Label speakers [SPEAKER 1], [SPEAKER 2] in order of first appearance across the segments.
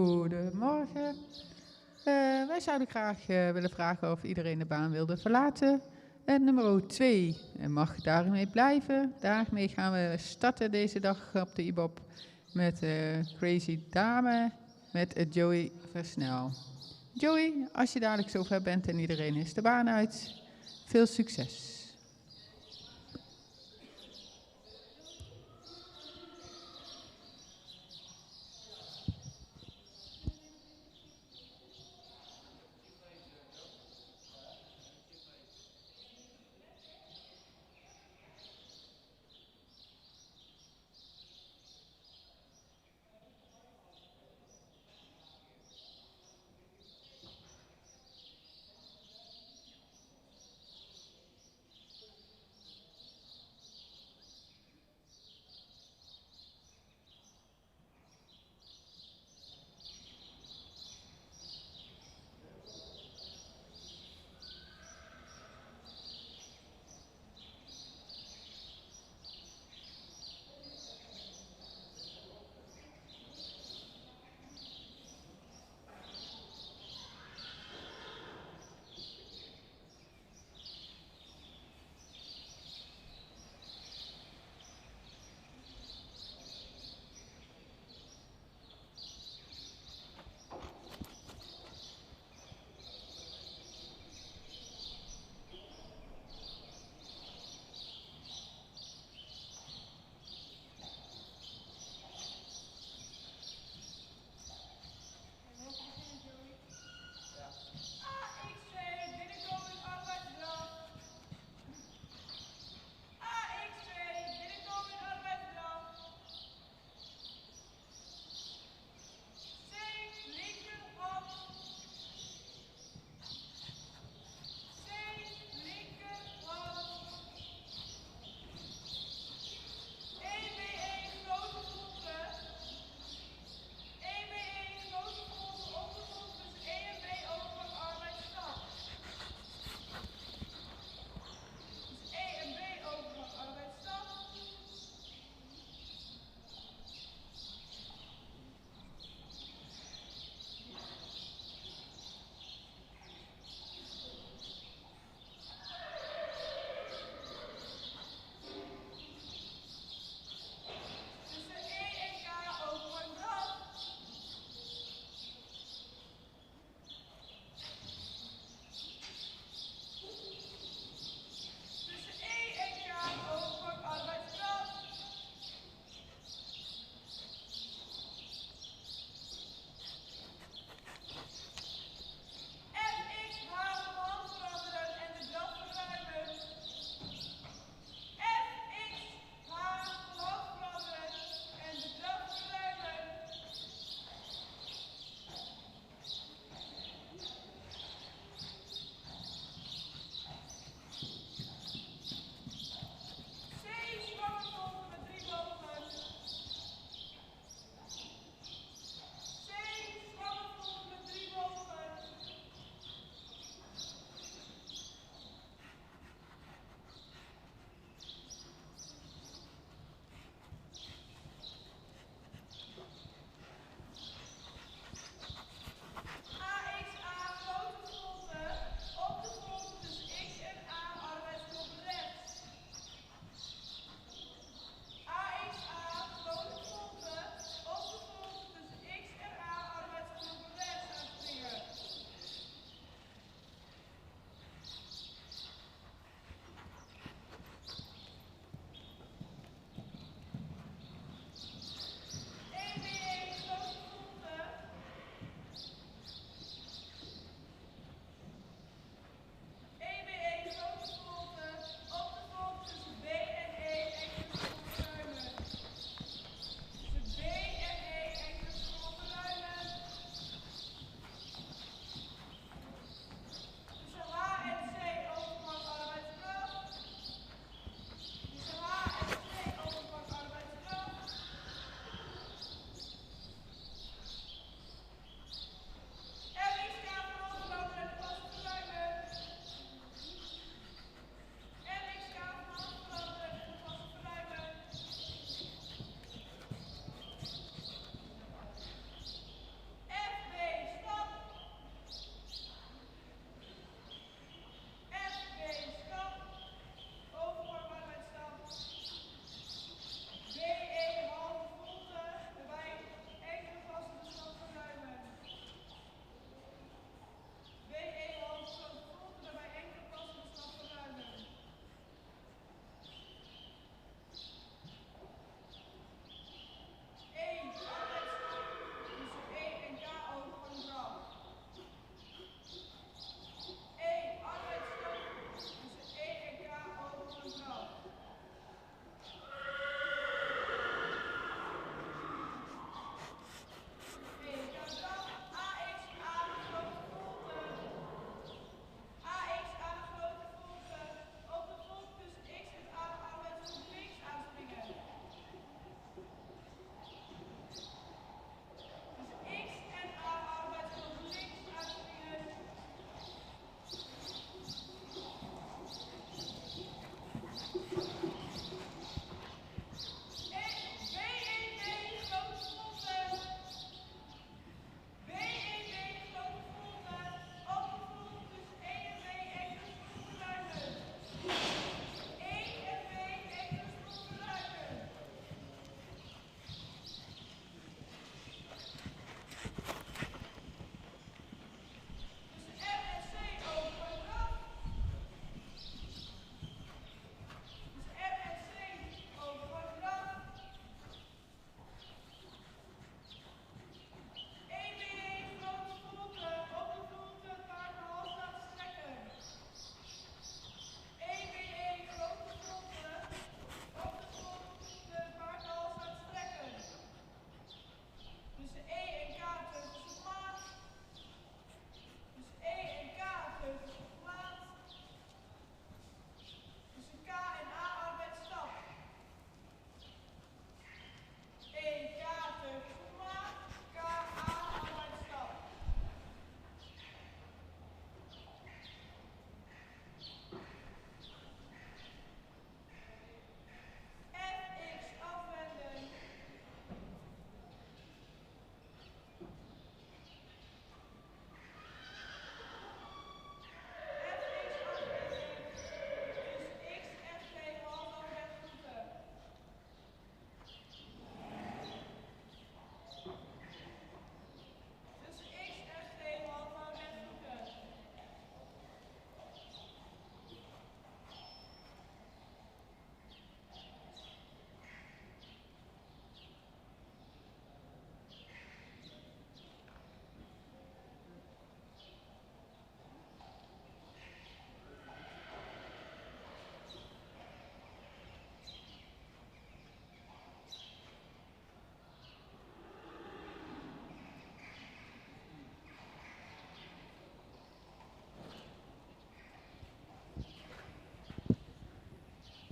[SPEAKER 1] Goedemorgen. Wij zouden graag willen vragen of iedereen de baan wilde verlaten. En nummer 2 mag daarmee blijven. Daarmee gaan we starten deze dag op de IBOP met Crazy Dame met Joey Versnel. Joey, als je dadelijk zover bent en iedereen is de baan uit, veel succes.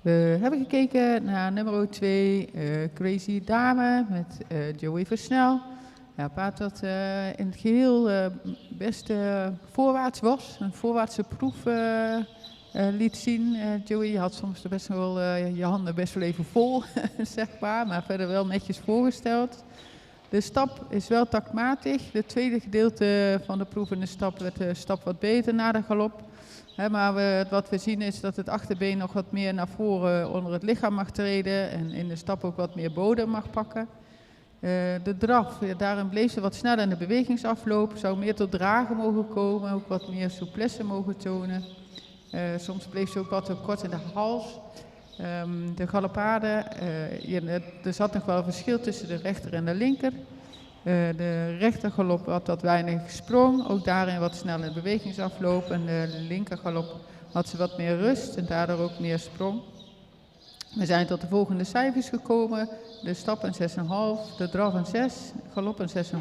[SPEAKER 1] We hebben gekeken naar nummer 2, Crazy Dame met Joey Versnel. Ja, paard dat in het geheel best voorwaarts was, een voorwaartse proef liet zien. Joey had soms best wel je handen best wel even vol, zeg maar verder wel netjes voorgesteld. De stap is wel taktmatig. Het tweede gedeelte van de proef in de stap werd de stap wat beter na de galop. Maar wat we zien is dat het achterbeen nog wat meer naar voren onder het lichaam mag treden en in de stap ook wat meer bodem mag pakken. De draf, daarin bleef ze wat sneller in de bewegingsafloop, zou meer tot dragen mogen komen, ook wat meer souplesse mogen tonen. Soms bleef ze ook wat te kort in de hals. De galopade, er zat nog wel een verschil tussen de rechter en de linker. De rechtergalop had wat weinig sprong, ook daarin wat snel in de bewegingsafloop. En de linkergalop had ze wat meer rust en daardoor ook meer sprong. We zijn tot de volgende cijfers gekomen. De stap een 6,5, de draf een 6, galop een 6,5,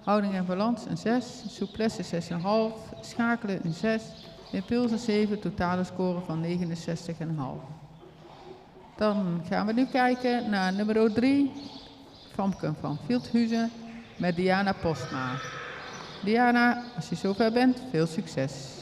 [SPEAKER 1] houding en balans een 6, souplesse 6,5, schakelen een 6, impuls een 7, totale score van 69,5. Dan gaan we nu kijken naar nummer 3, Famke van Veldhuizen met Diana Postma. Diana, als je zover bent, veel succes.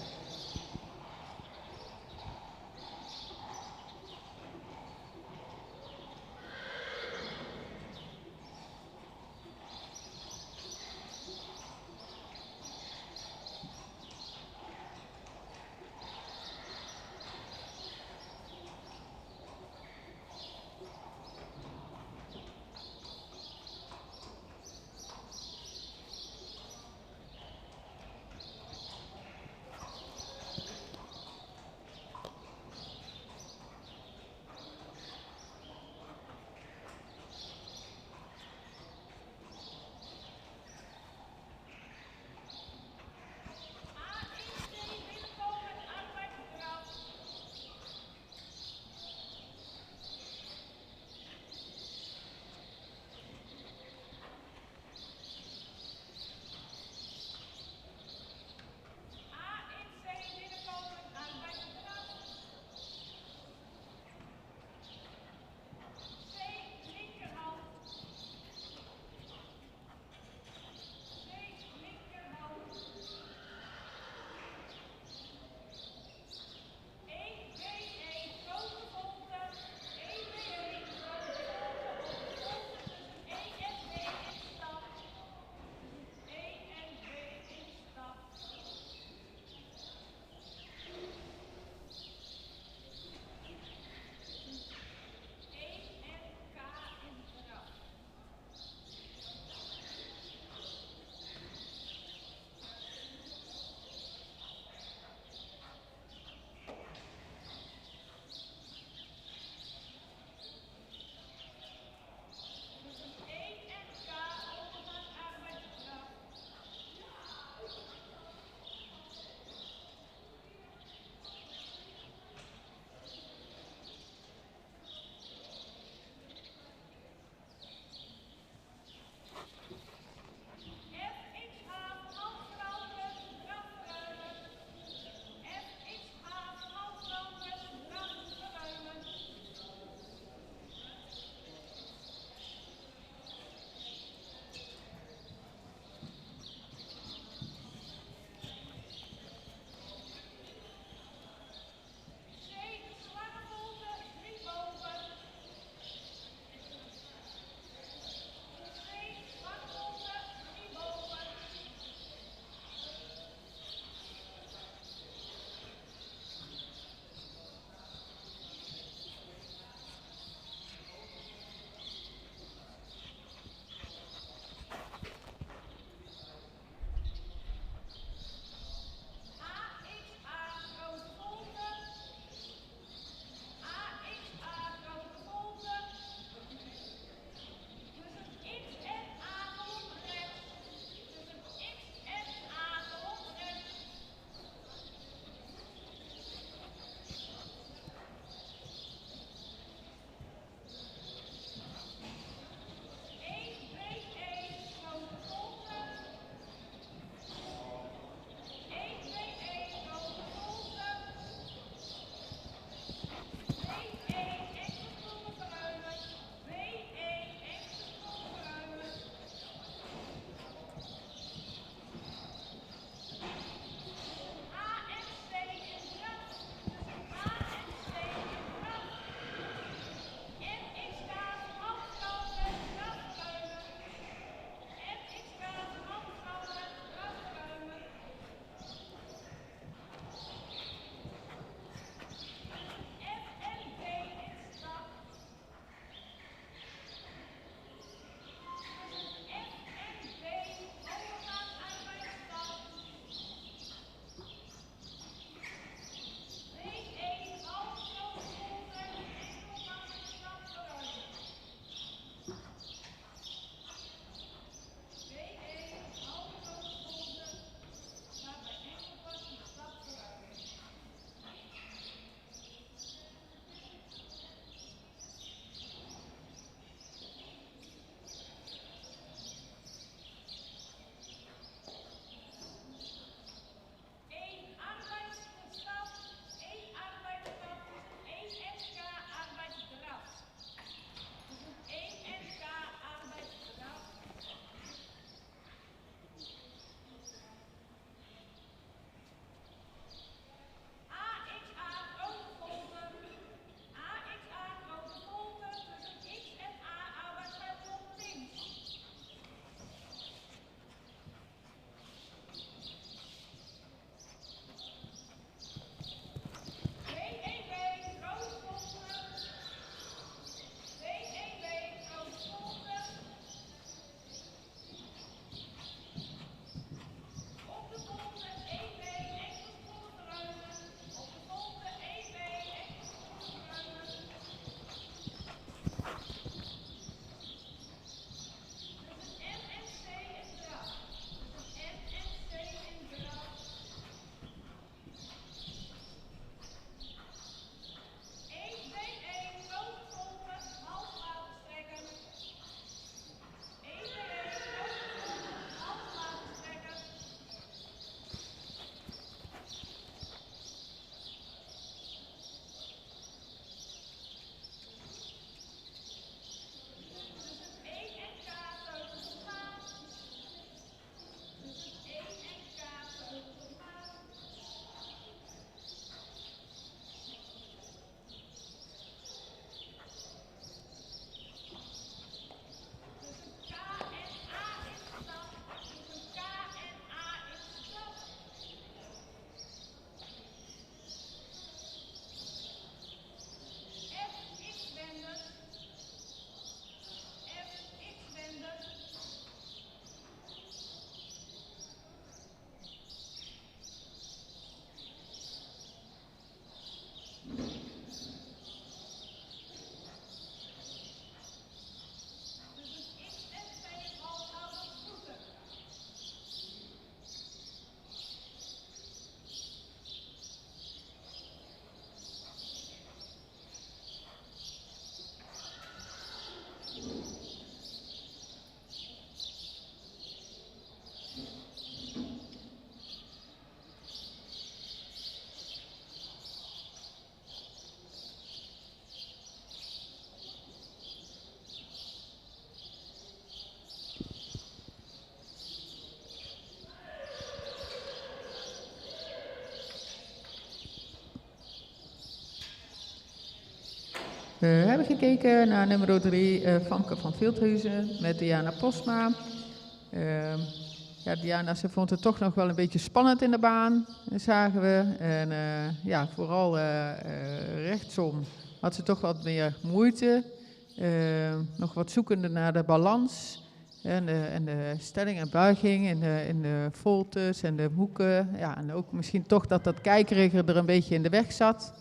[SPEAKER 1] We hebben gekeken naar nummer 3, Famke van Veldhuizen met Diana Posma. Ja, Diana, ze vond het toch nog wel een beetje spannend in de baan, zagen we. En ja, vooral rechtsom had ze toch wat meer moeite. Nog wat zoekende naar de balans. En de stelling en buiging in de voltes en de hoeken. Ja, en ook misschien toch dat kijkerige er een beetje in de weg zat.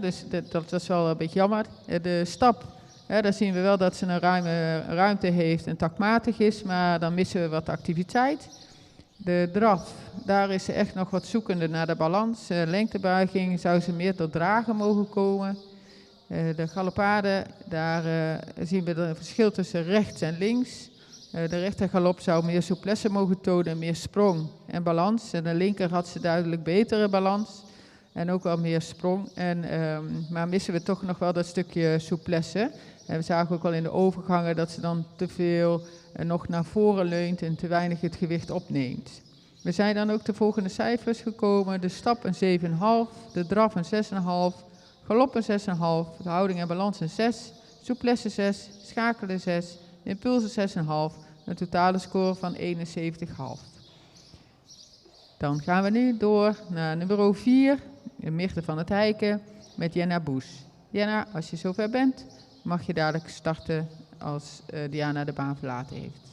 [SPEAKER 1] Dus dat is wel een beetje jammer. De stap, daar zien we wel dat ze een ruime ruimte heeft en taktmatig is, maar dan missen we wat activiteit. De draf, daar is ze echt nog wat zoekende naar de balans. Lengtebuiging zou ze meer tot dragen mogen komen. De galopade, daar zien we het verschil tussen rechts en links. De rechtergalop zou meer souplesse mogen tonen, meer sprong en balans. En de linker had ze duidelijk betere balans en ook wel meer sprong. Maar missen we toch nog wel dat stukje souplesse. En we zagen ook al in de overgangen dat ze dan te veel nog naar voren leunt en te weinig het gewicht opneemt. We zijn dan ook de volgende cijfers gekomen. De stap een 7,5, de draf een 6,5. Galop een 6,5, de houding en balans een 6, souplesse 6, schakelen 6, impulsen 6,5, een totale score van 71,5. Dan gaan we nu door naar nummer 4, Mirte van het Heiken met Jenna Boes. Jenna, als je zover bent, mag je dadelijk starten als Diana de baan verlaten heeft.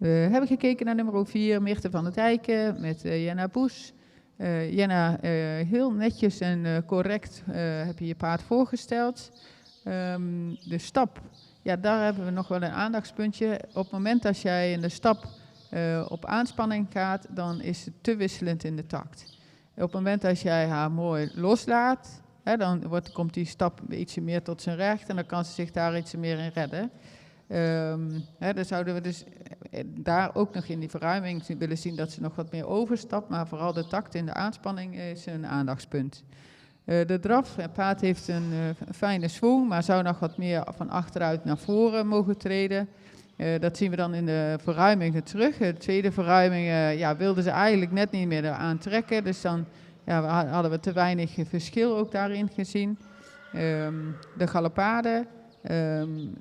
[SPEAKER 1] We hebben gekeken naar nummer 4, Mirte van der Dijken met Jenna Boes. Jenna, heel netjes en correct heb je je paard voorgesteld. De stap, ja, daar hebben we nog wel een aandachtspuntje. Op het moment dat jij in de stap op aanspanning gaat, dan is het te wisselend in de takt. Op het moment dat jij haar mooi loslaat, dan komt die stap ietsje meer tot zijn recht en dan kan ze zich daar iets meer in redden. Dan zouden we dus daar ook nog in die verruiming willen zien dat ze nog wat meer overstapt, maar vooral de takt in de aanspanning is een aandachtspunt. De draf, het paard heeft een fijne swing, maar zou nog wat meer van achteruit naar voren mogen treden. Dat zien we dan in de verruiming terug. De tweede verruiming wilden ze eigenlijk net niet meer aantrekken, dus dan hadden we te weinig verschil ook daarin gezien. De galopade.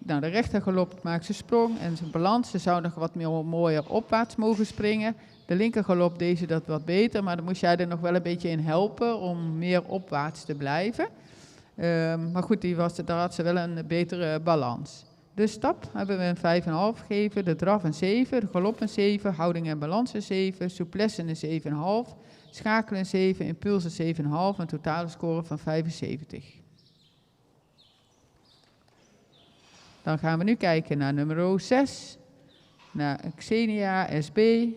[SPEAKER 1] De rechtergalop maakt zijn sprong en zijn balans. Ze zou nog wat mooier opwaarts mogen springen. De linkergalop deed ze dat wat beter, maar dan moest jij er nog wel een beetje in helpen om meer opwaarts te blijven. Maar goed, daar had ze wel een betere balans. De stap hebben we een 5,5 gegeven, de draf een 7, de galop een 7, houding en balans een 7, souplesse een 7,5, schakelen een 7, impuls een 7,5, een totale score van 75. Dan gaan we nu kijken naar nummer 6, naar Xenia SB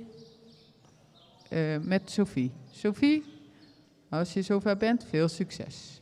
[SPEAKER 1] met Sophie. Sophie, als je zover bent, veel succes.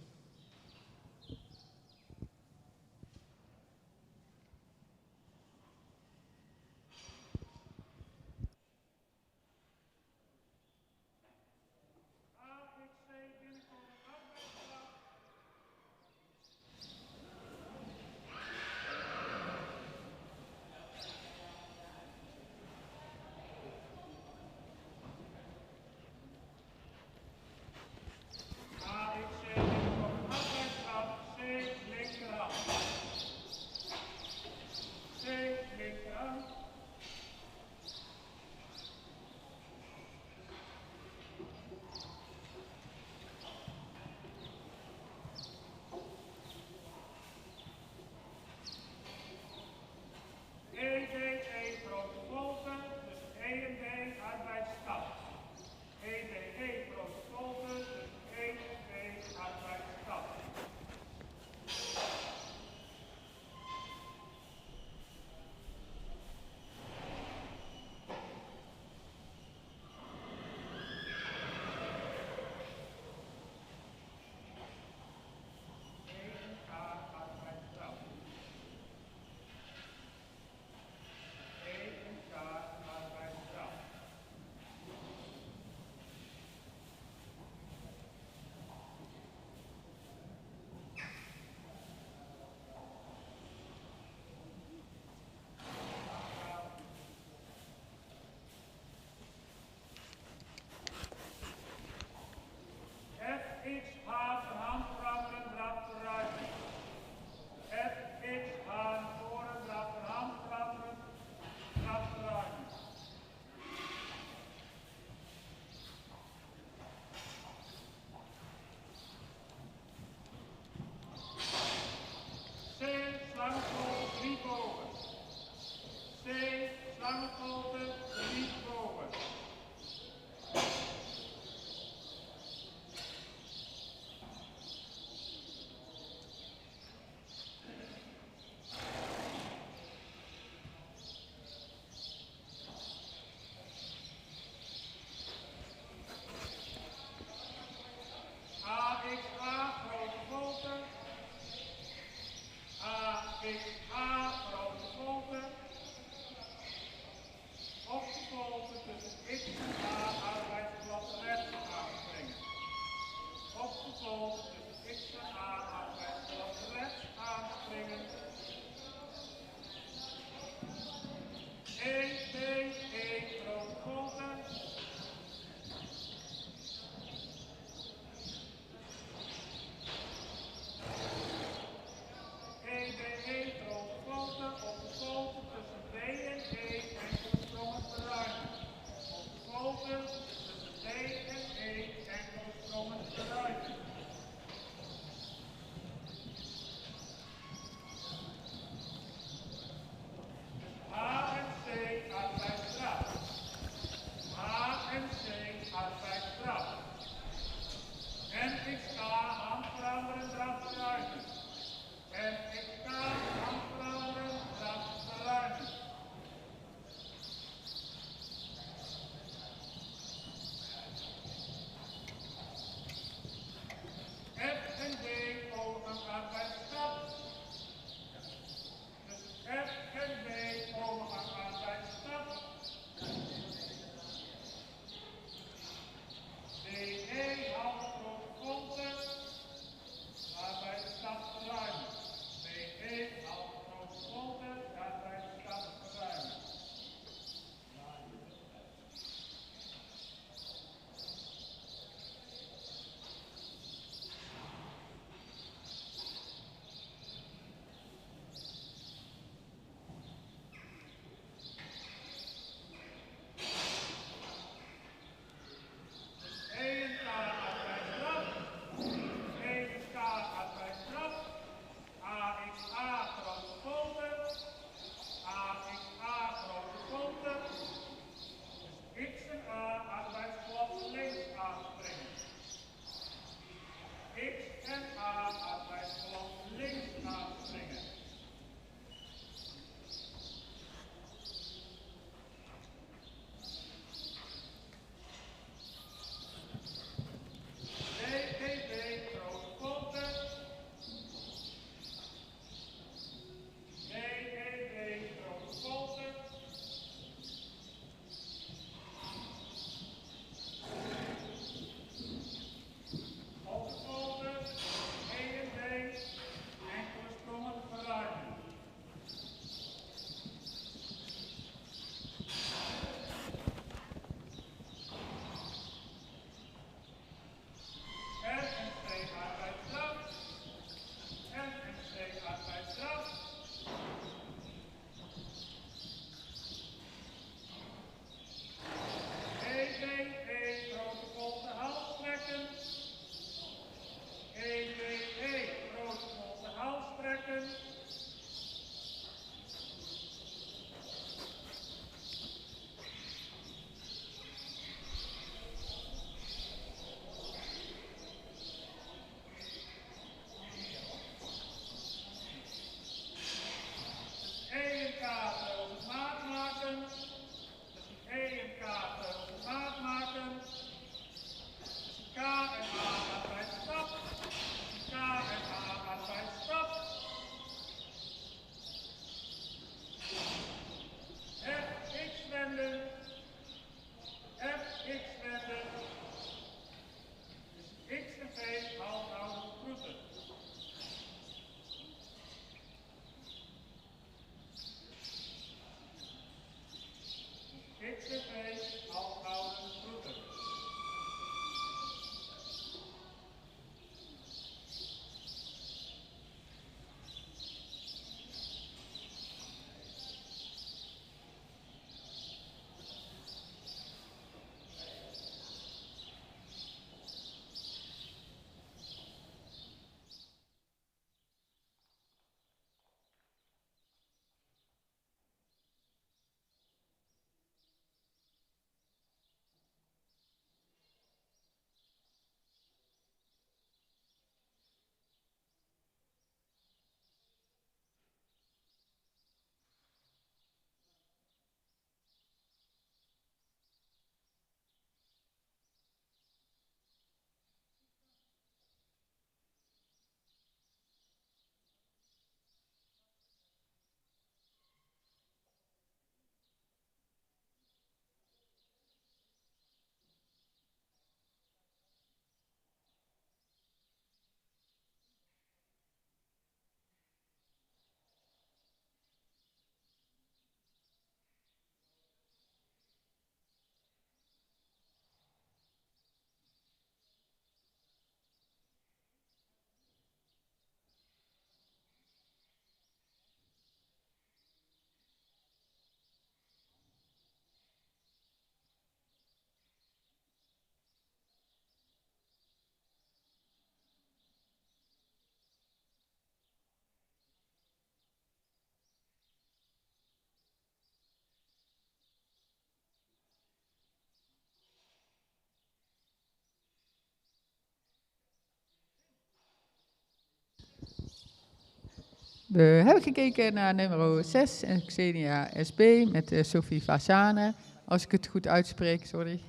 [SPEAKER 1] We hebben gekeken naar nummer 6, Xenia SB, met Sophie Vazane. Als ik het goed uitspreek, sorry.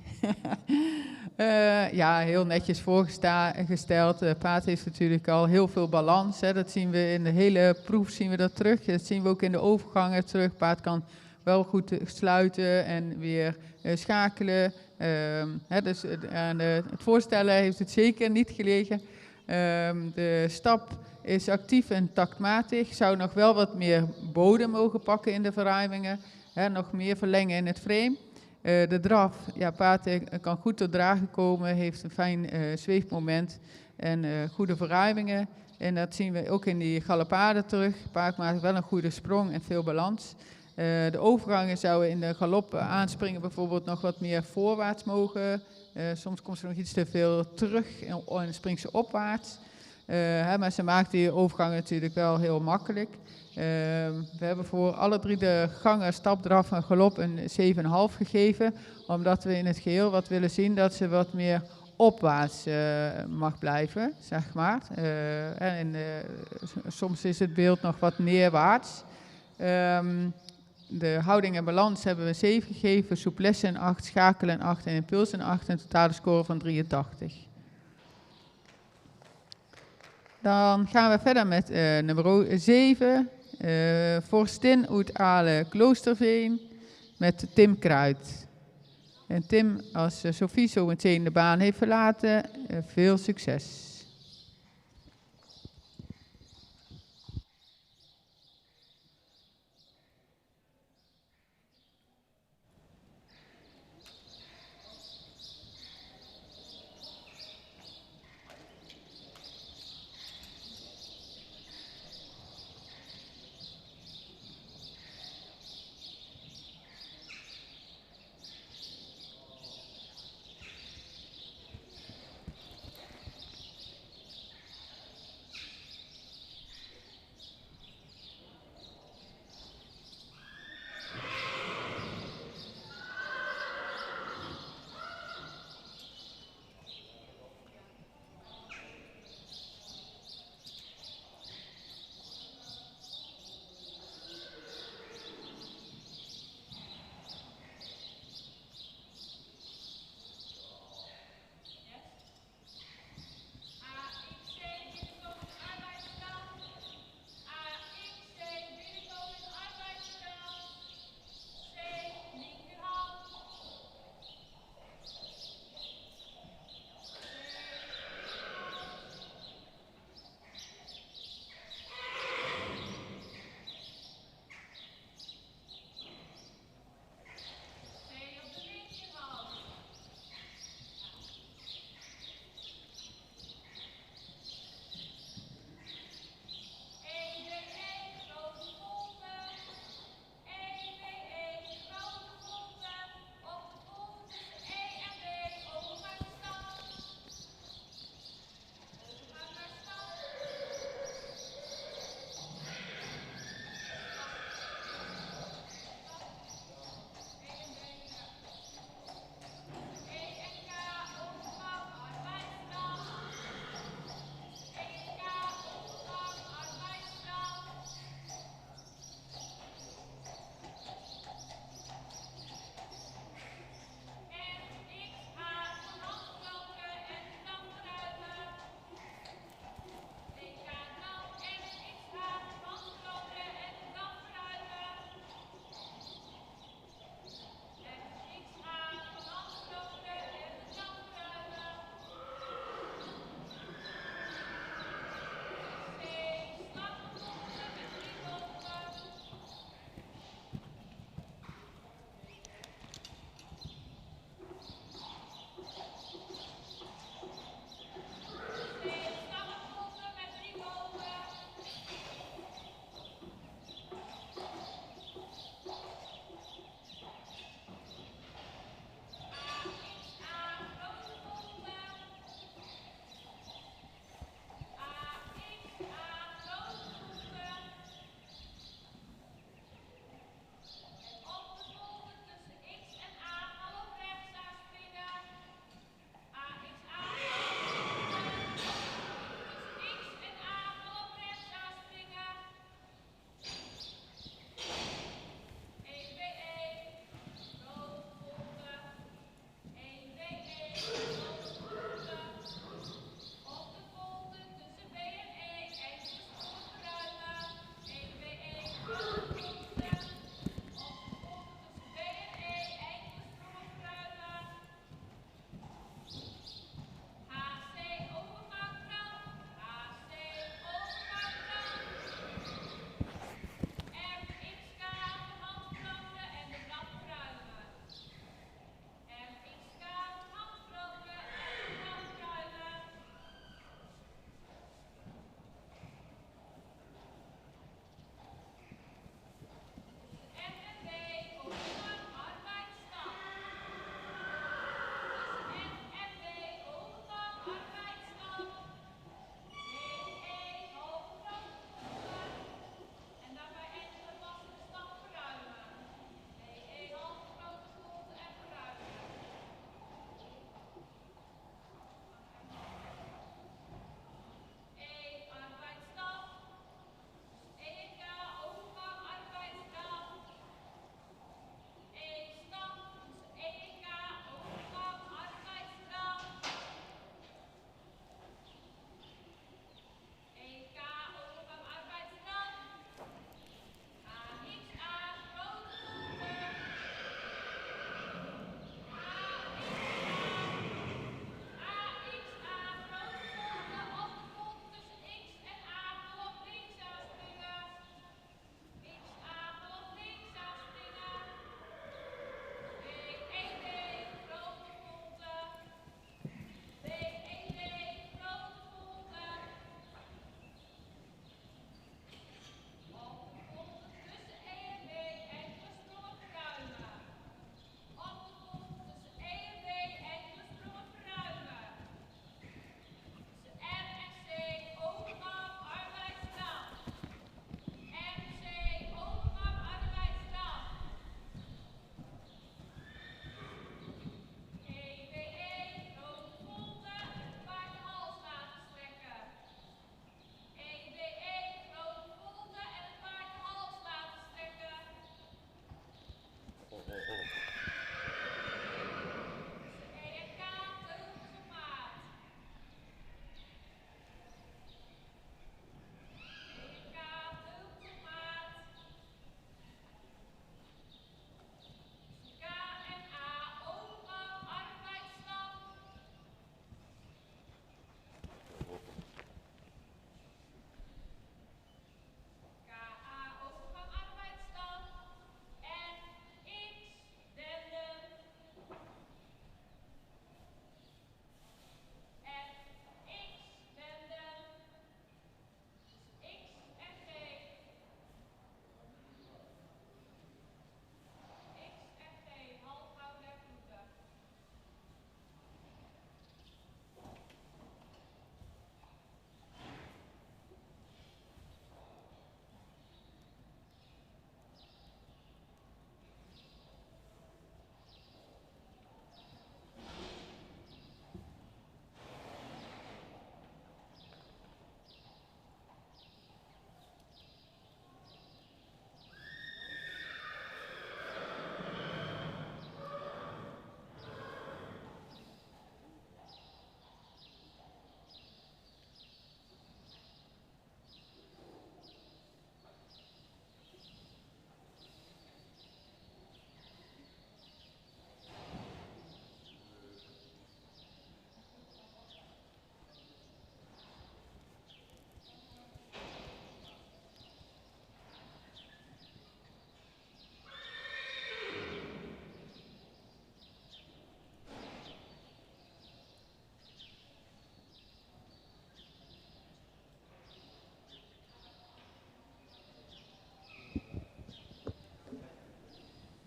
[SPEAKER 1] Ja, heel netjes voorgesteld. Paard heeft natuurlijk al heel veel balans. Hè. Dat zien we in de hele proef zien we dat terug. Dat zien we ook in de overgangen terug. Paard kan wel goed sluiten en weer schakelen. Dus aan het voorstellen heeft het zeker niet gelegen. De stap is actief en taktmatig. Zou nog wel wat meer bodem mogen pakken in de verruimingen. Nog meer verlengen in het frame. De draf, ja, paard kan goed tot dragen komen, heeft een fijn zweefmoment en goede verruimingen. En dat zien we ook in die galopade terug. Paard maakt wel een goede sprong en veel balans. De overgangen zouden in de galop aanspringen bijvoorbeeld nog wat meer voorwaarts mogen. Soms komt ze nog iets te veel terug en springt ze opwaarts. Maar ze maakt die overgangen natuurlijk wel heel makkelijk. We hebben voor alle 3 de gangen, stap, draf en galop een 7,5 gegeven. Omdat we in het geheel wat willen zien dat ze wat meer opwaarts mag blijven, zeg maar. Soms is het beeld nog wat neerwaarts. De houding en balans hebben we 7 gegeven, souplesse een 8, schakelen een 8 en impuls een 8. Een totale score van 83. Dan gaan we verder met nummer 7. Vorstin uit Ale Kloosterveen met Tim Kruid. En Tim, als Sophie zo meteen de baan heeft verlaten, veel succes.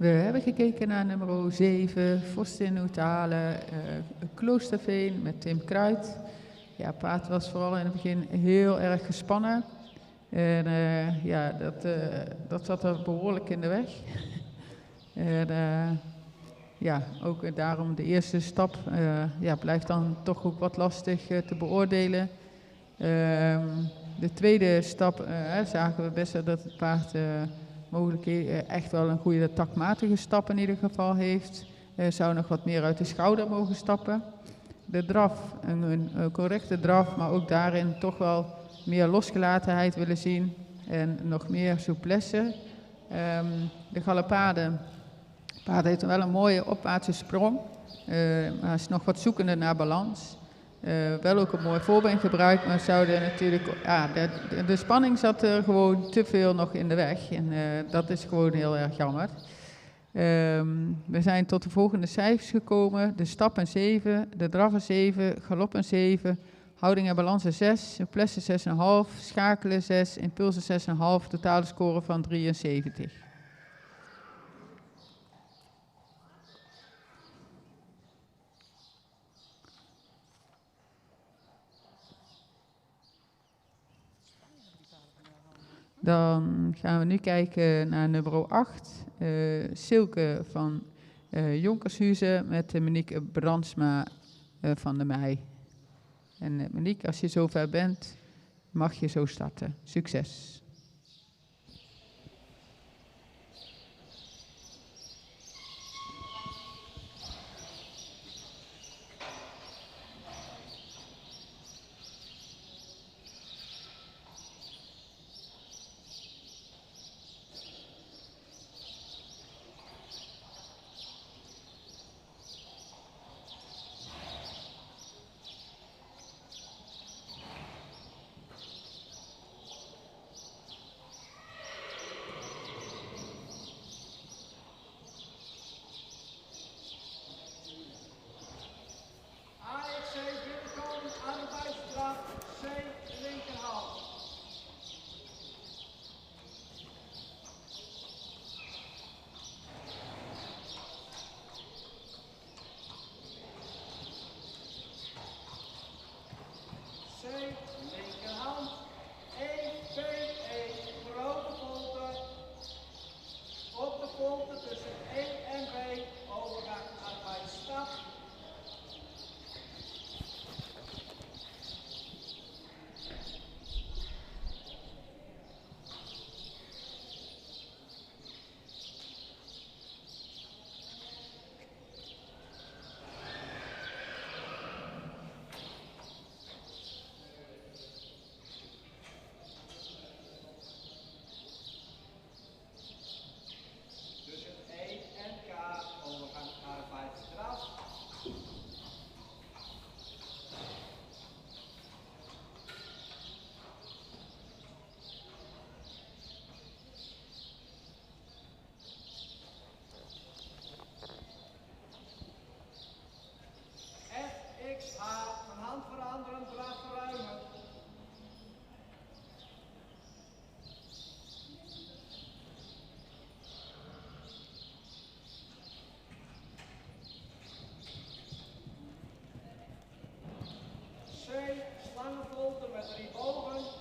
[SPEAKER 1] We hebben gekeken naar nummer 7, Vorst in Oetalen, Kloosterveen met Tim Kruid. Ja, het paard was vooral in het begin heel erg gespannen. En ja, dat zat er behoorlijk in de weg. En ja, ook daarom de eerste stap ja, blijft dan toch ook wat lastig te beoordelen. De tweede stap zagen we best wel dat het paard mogelijk echt wel een goede takmatige stap in ieder geval heeft. Zou nog wat meer uit de schouder mogen stappen. De draf, een correcte draf, maar ook daarin toch wel meer losgelatenheid willen zien en nog meer souplesse. De galopade, het paard heeft wel een mooie opwaartse sprong, maar is nog wat zoekende naar balans. Wel ook een mooi voorbeen gebruikt, maar zouden natuurlijk, ja, de spanning zat er gewoon te veel nog in de weg en dat is gewoon heel erg jammer. We zijn tot de volgende cijfers gekomen. De stap een 7, de draf een 7, galop een 7, houding en balans een 6, souplesse 6,5, schakelen 6, impulsen 6,5, totale score van 73. Dan gaan we nu kijken naar nummer 8, Silke van Jonkershuizen met Monique Brandsma van de Meij. En Monique, als je zover bent, mag je zo starten. Succes!
[SPEAKER 2] Linkerhand, 1, 2, 1, grote volte, op de volte tussen 1 en 2, overgang arbeidsstap. Van hand veranderen, draf verruimen. C, slangenvolte met 3 bogen.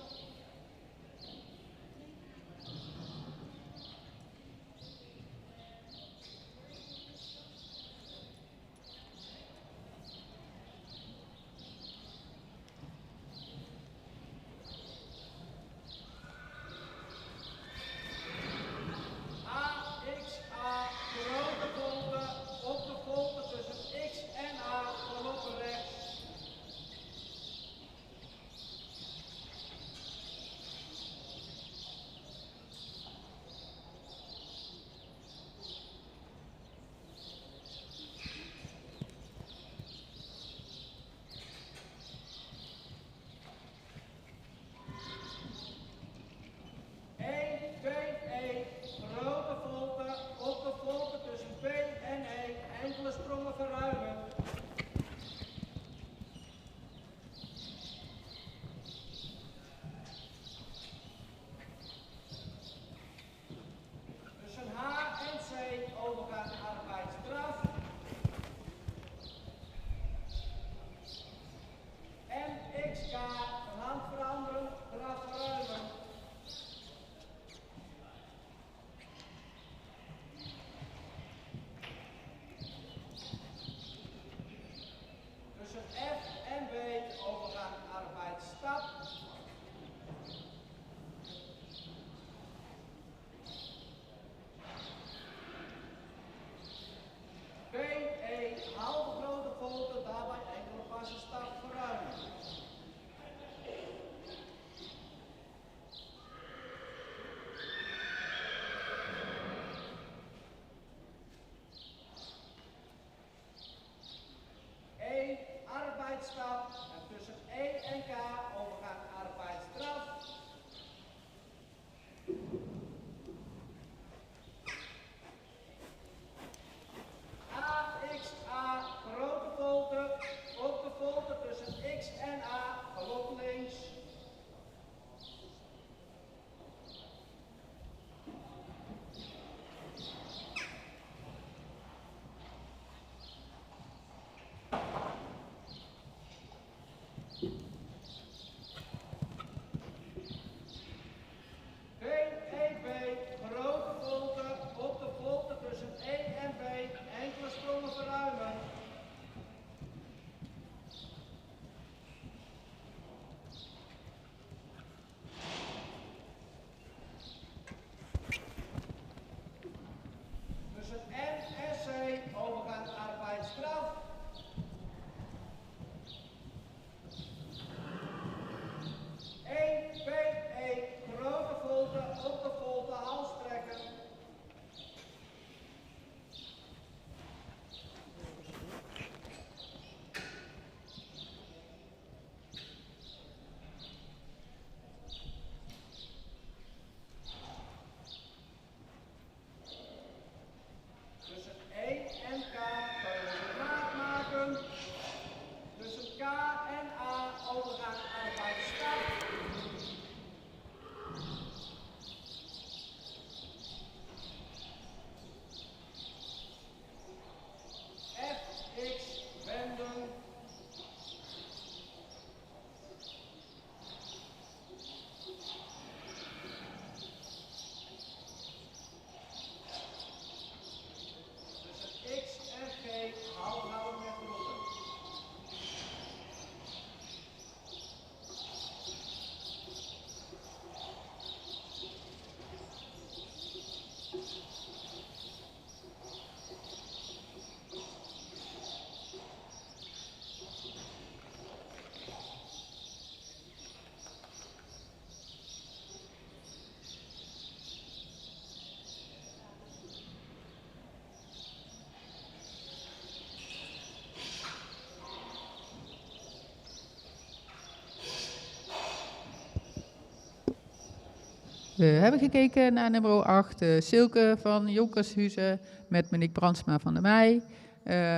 [SPEAKER 1] We hebben gekeken naar nummer 8, Silke van Jonkershuizen met Monique Brandsma van der Meij.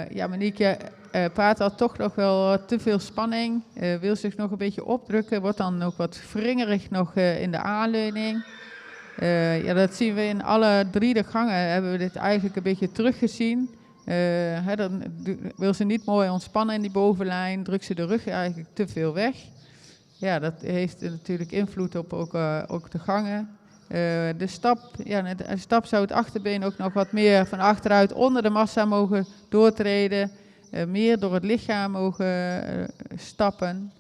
[SPEAKER 1] Ja, Monique, paard had toch nog wel te veel spanning, wil zich nog een beetje opdrukken, wordt dan ook wat wringerig nog in de aanleuning. Ja, dat zien we in alle 3 de gangen, hebben we dit eigenlijk een beetje teruggezien. Dan wil ze niet mooi ontspannen in die bovenlijn, drukt ze de rug eigenlijk te veel weg. Ja, dat heeft natuurlijk invloed op ook de gangen. De stap zou het achterbeen ook nog wat meer van achteruit onder de massa mogen doortreden. Meer door het lichaam mogen stappen.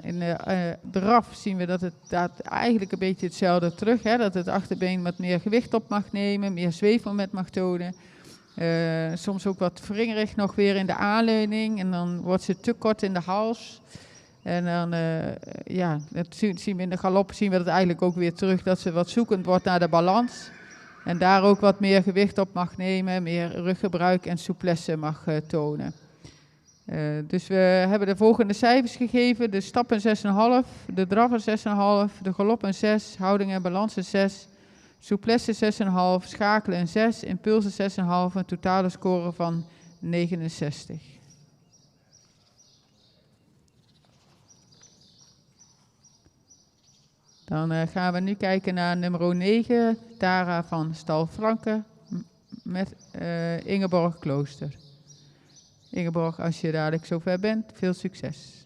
[SPEAKER 1] In de draf zien we dat het eigenlijk een beetje hetzelfde terug. Hè, dat het achterbeen wat meer gewicht op mag nemen, meer zweefmoment mag tonen. Soms ook wat wringerig nog weer in de aanleuning. En dan wordt ze te kort in de hals. En dan, dat zien we in de galop, zien we dat eigenlijk ook weer terug, dat ze wat zoekend wordt naar de balans. En daar ook wat meer gewicht op mag nemen, meer ruggebruik en souplesse mag tonen. Dus we hebben de volgende cijfers gegeven, de stap een 6,5, de draf een 6,5, de galop een 6, houding en balans een 6, souplesse 6,5, schakelen een 6, impulsen 6,5, een totale score van 69. Dan gaan we nu kijken naar nummer 9, Tara van Stal Franke met Ingeborg Klooster. Ingeborg, als je dadelijk zover bent, veel succes.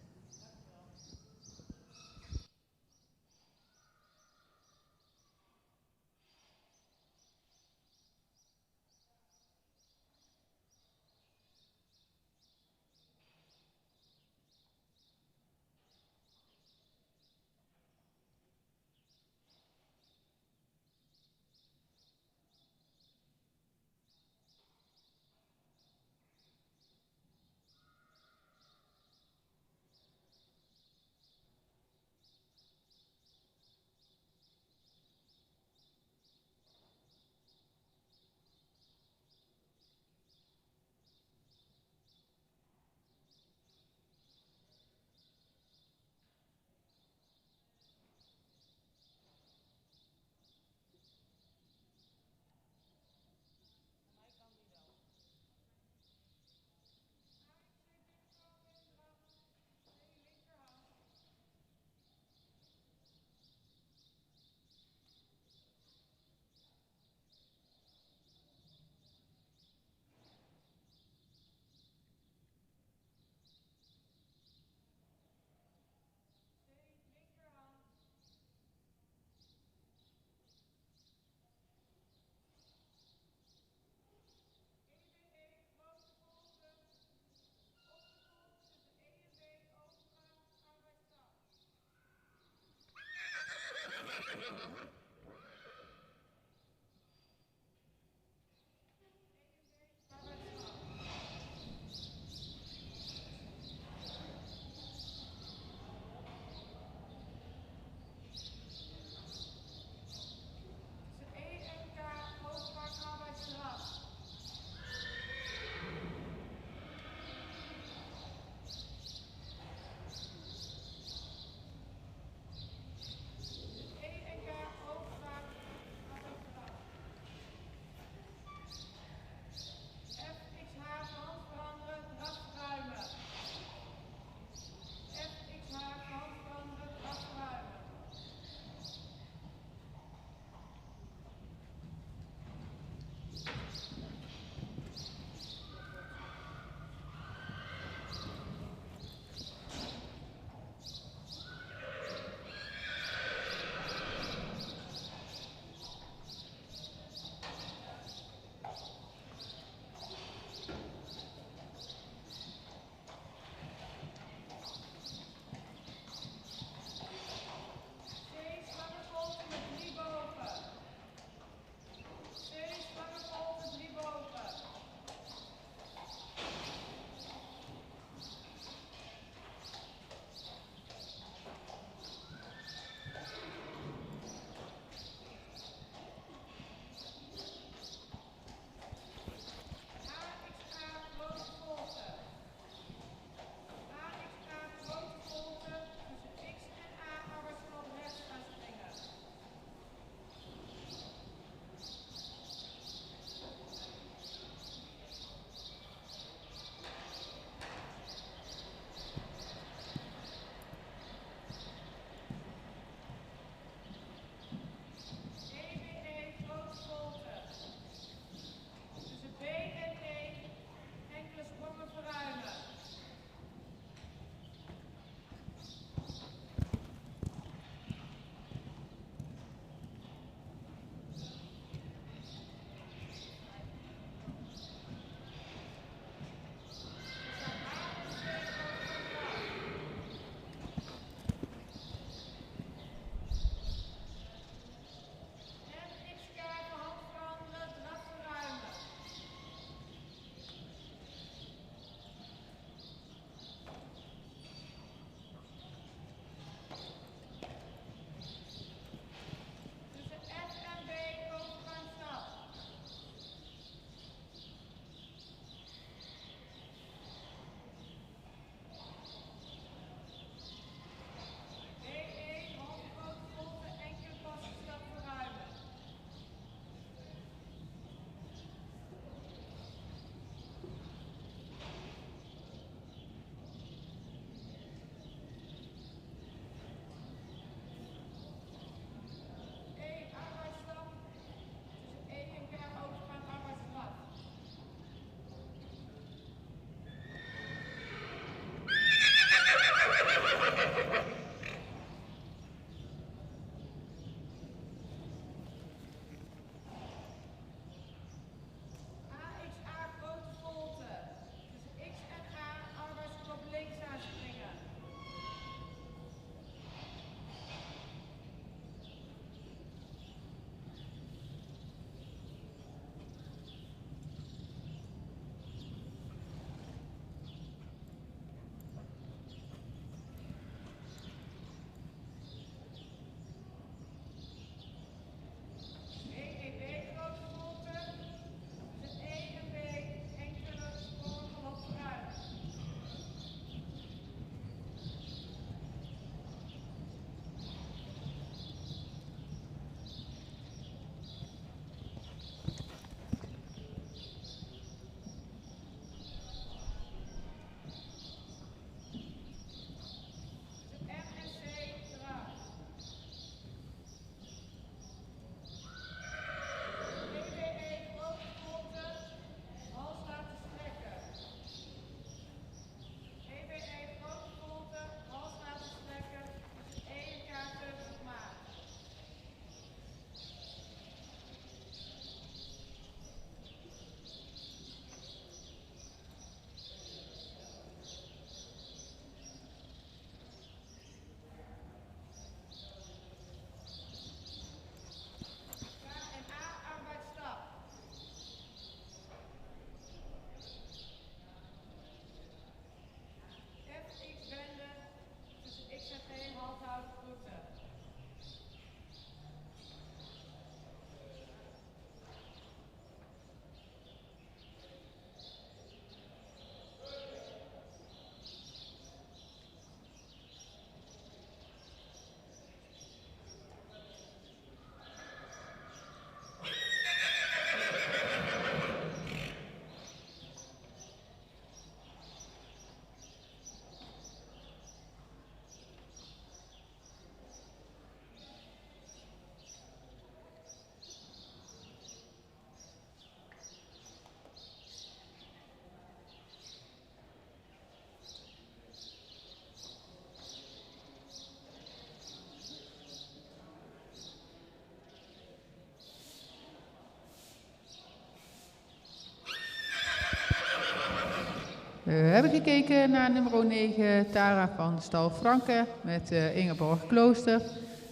[SPEAKER 1] We hebben gekeken naar nummer 9, Tara van Stal Franke met Ingeborg Klooster.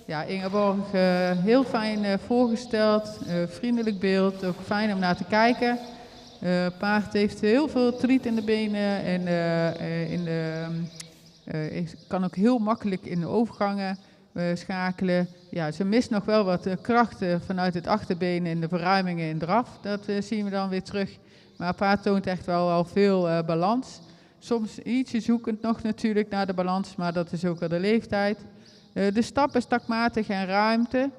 [SPEAKER 1] Ja, Ingeborg, heel fijn voorgesteld, vriendelijk beeld, ook fijn om naar te kijken. Paard heeft heel veel triet in de benen en kan ook heel makkelijk in de overgangen schakelen. Ja, ze mist nog wel wat krachten vanuit het achterbeen in de verruimingen in draf. Dat zien we dan weer terug. Maar het paard toont echt wel al veel balans. Soms ietsje zoekend nog natuurlijk naar de balans, maar dat is ook wel de leeftijd. De stap is takmatig en ruimte.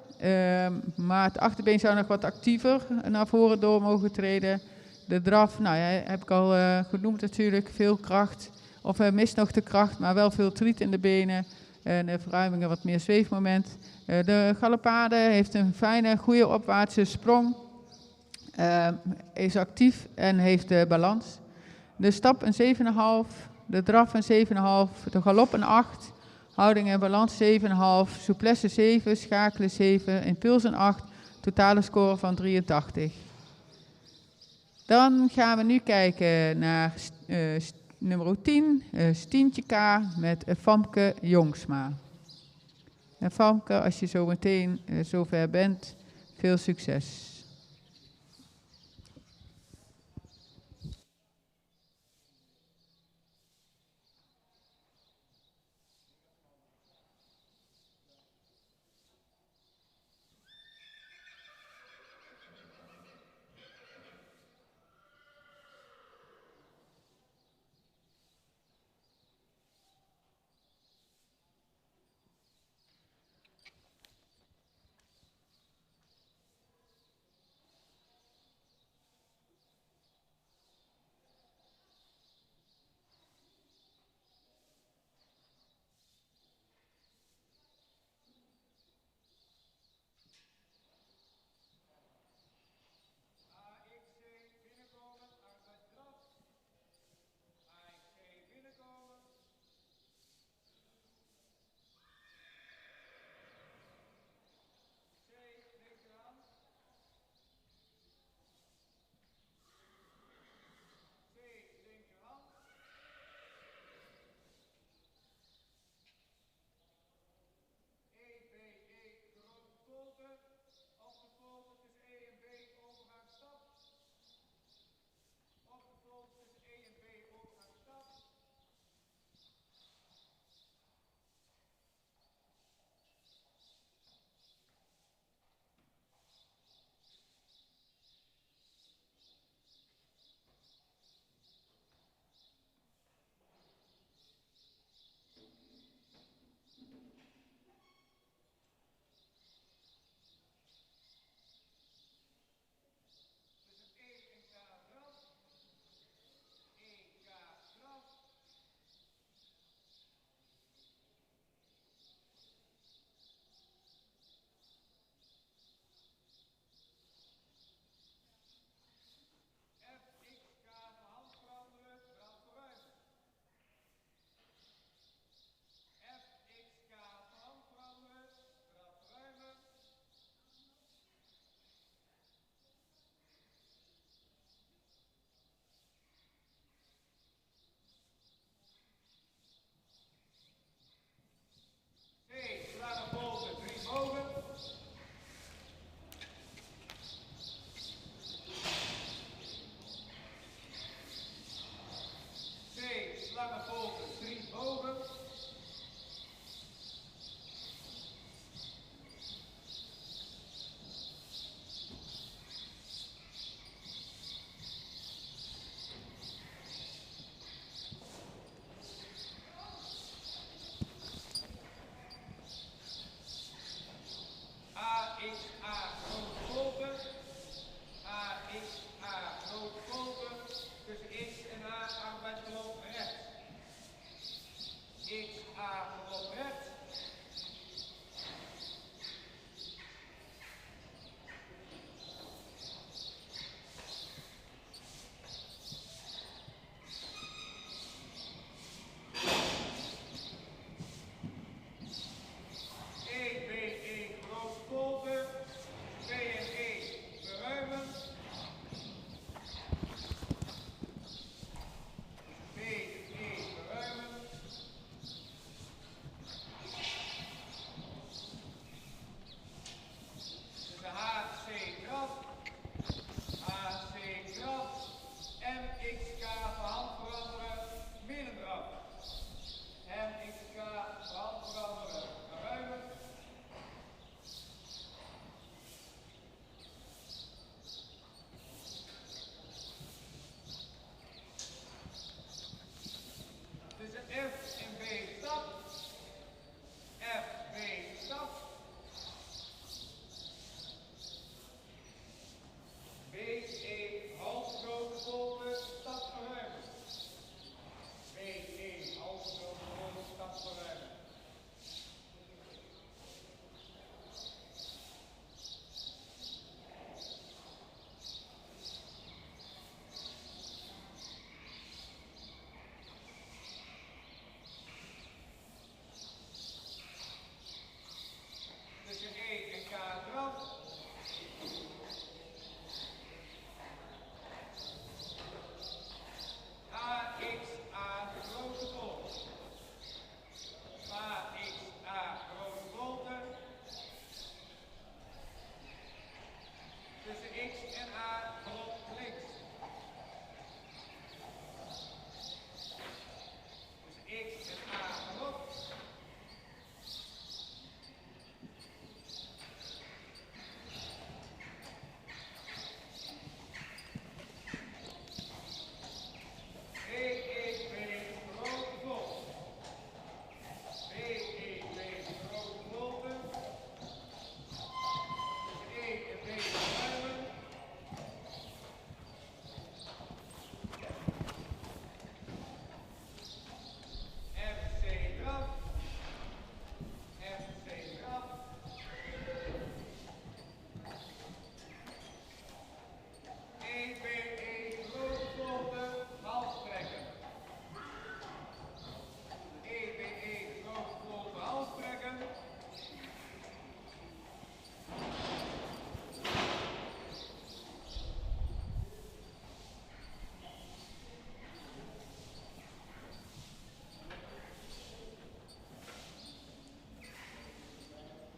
[SPEAKER 1] Maar het achterbeen zou nog wat actiever naar voren door mogen treden. De draf, nou ja, heb ik al genoemd natuurlijk, veel kracht. Of hij mist nog de kracht, maar wel veel triet in de benen. En de verruimingen wat meer zweefmoment. De galopade heeft een fijne, goede opwaartse sprong. Is actief en heeft de balans. De stap een 7,5, de draf een 7,5, de galop een 8, houding en balans 7,5, souplesse 7, schakelen 7, impuls een 8, totale score van 83. Dan gaan we nu kijken naar nummer 10, Stientje K met Famke Jongsma. En Famke, als je zo meteen zover bent, veel succes.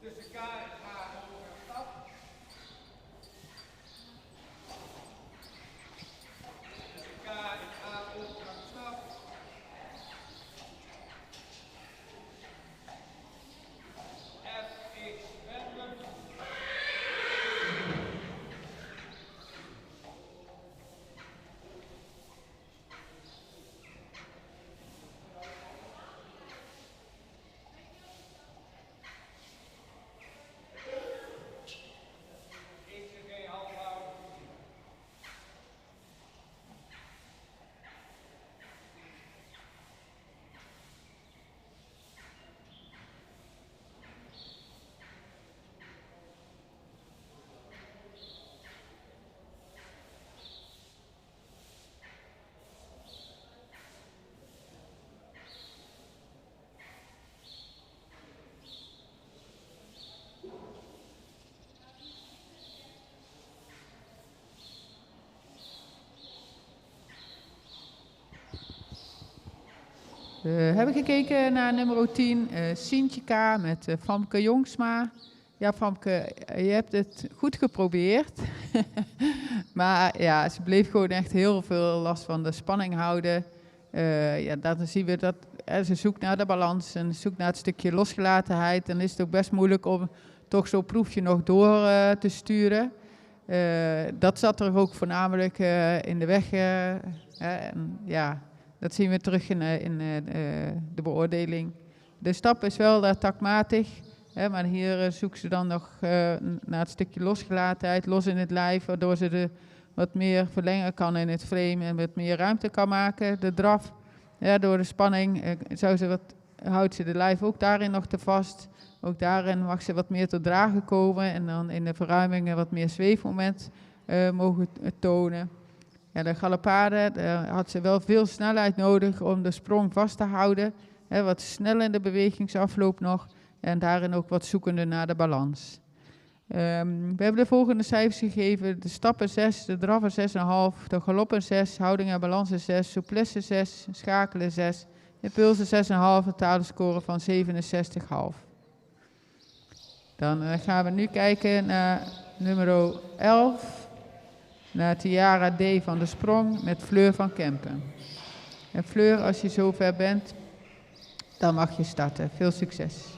[SPEAKER 2] Tussen K en K overgang stap. Tussen K en K overgang stap. F, X, wendelen. ECG half houden.
[SPEAKER 1] We hebben gekeken naar nummer 10, Sientje K. met Famke Jongsma. Ja, Famke, je hebt het goed geprobeerd. Maar ja, ze bleef gewoon echt heel veel last van de spanning houden. Ja, dan zien we dat ze zoekt naar de balans en zoekt naar het stukje losgelatenheid. Dan is het ook best moeilijk om toch zo'n proefje nog door te sturen. Dat zat er ook voornamelijk in de weg. En ja, dat zien we terug in de beoordeling. De stap is wel taktmatig, maar hier zoekt ze dan nog naar het stukje losgelatenheid, los in het lijf, waardoor ze wat meer verlengen kan in het frame en wat meer ruimte kan maken. De draf, door de spanning houdt ze de lijf ook daarin nog te vast. Ook daarin mag ze wat meer tot dragen komen en dan in de verruimingen wat meer zweefmoment mogen tonen. Ja, de galopade, daar had ze wel veel snelheid nodig om de sprong vast te houden. Wat snel in de bewegingsafloop nog en daarin ook wat zoekende naar de balans. We hebben de volgende cijfers gegeven. De stappen 6, de draffen 6,5, de galoppen 6, houding en balansen 6, souplesse 6, schakelen 6, impulsen 6,5, totale score van 67,5. Dan gaan we nu kijken naar nummer 11. Naar Tiara D. van de Sprong met Fleur van Kempen. En Fleur, als je zover bent, dan mag je starten. Veel succes.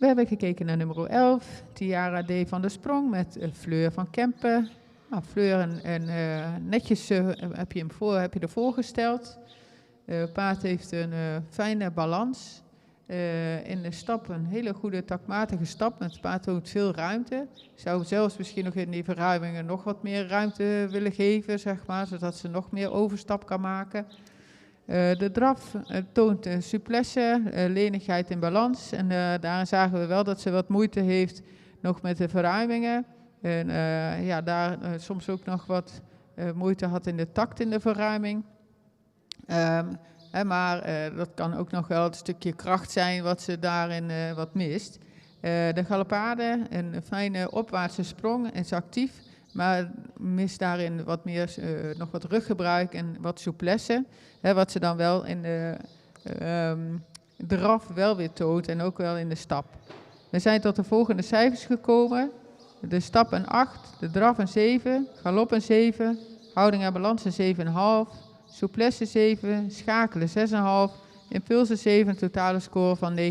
[SPEAKER 1] We hebben gekeken naar nummer 11, Tiara D. van der Sprong met Fleur van Kempen. Nou, Fleur netjes heb je ervoor gesteld. Paard heeft een fijne balans. In de stap een hele goede takmatige stap. Het paard toont veel ruimte. Ik zou zelfs misschien nog in die verruimingen nog wat meer ruimte willen geven, zeg maar, zodat ze nog meer overstap kan maken. De draf toont souplesse, lenigheid en balans. En daarin zagen we wel dat ze wat moeite heeft nog met de verruimingen. En daar soms ook nog wat moeite had in de takt in de verruiming. Maar dat kan ook nog wel een stukje kracht zijn wat ze daarin wat mist. De galopade, een fijne opwaartse sprong, is actief, maar mist daarin wat meer, nog wat ruggebruik en wat souplesse. Wat ze dan wel in de draf wel weer toont en ook wel in de stap. We zijn tot de volgende cijfers gekomen. De stap een 8, de draf een 7, galop een 7, houding en balans een 7,5, souplesse 7, schakelen 6,5, impulsen 7, totale score van 79,5.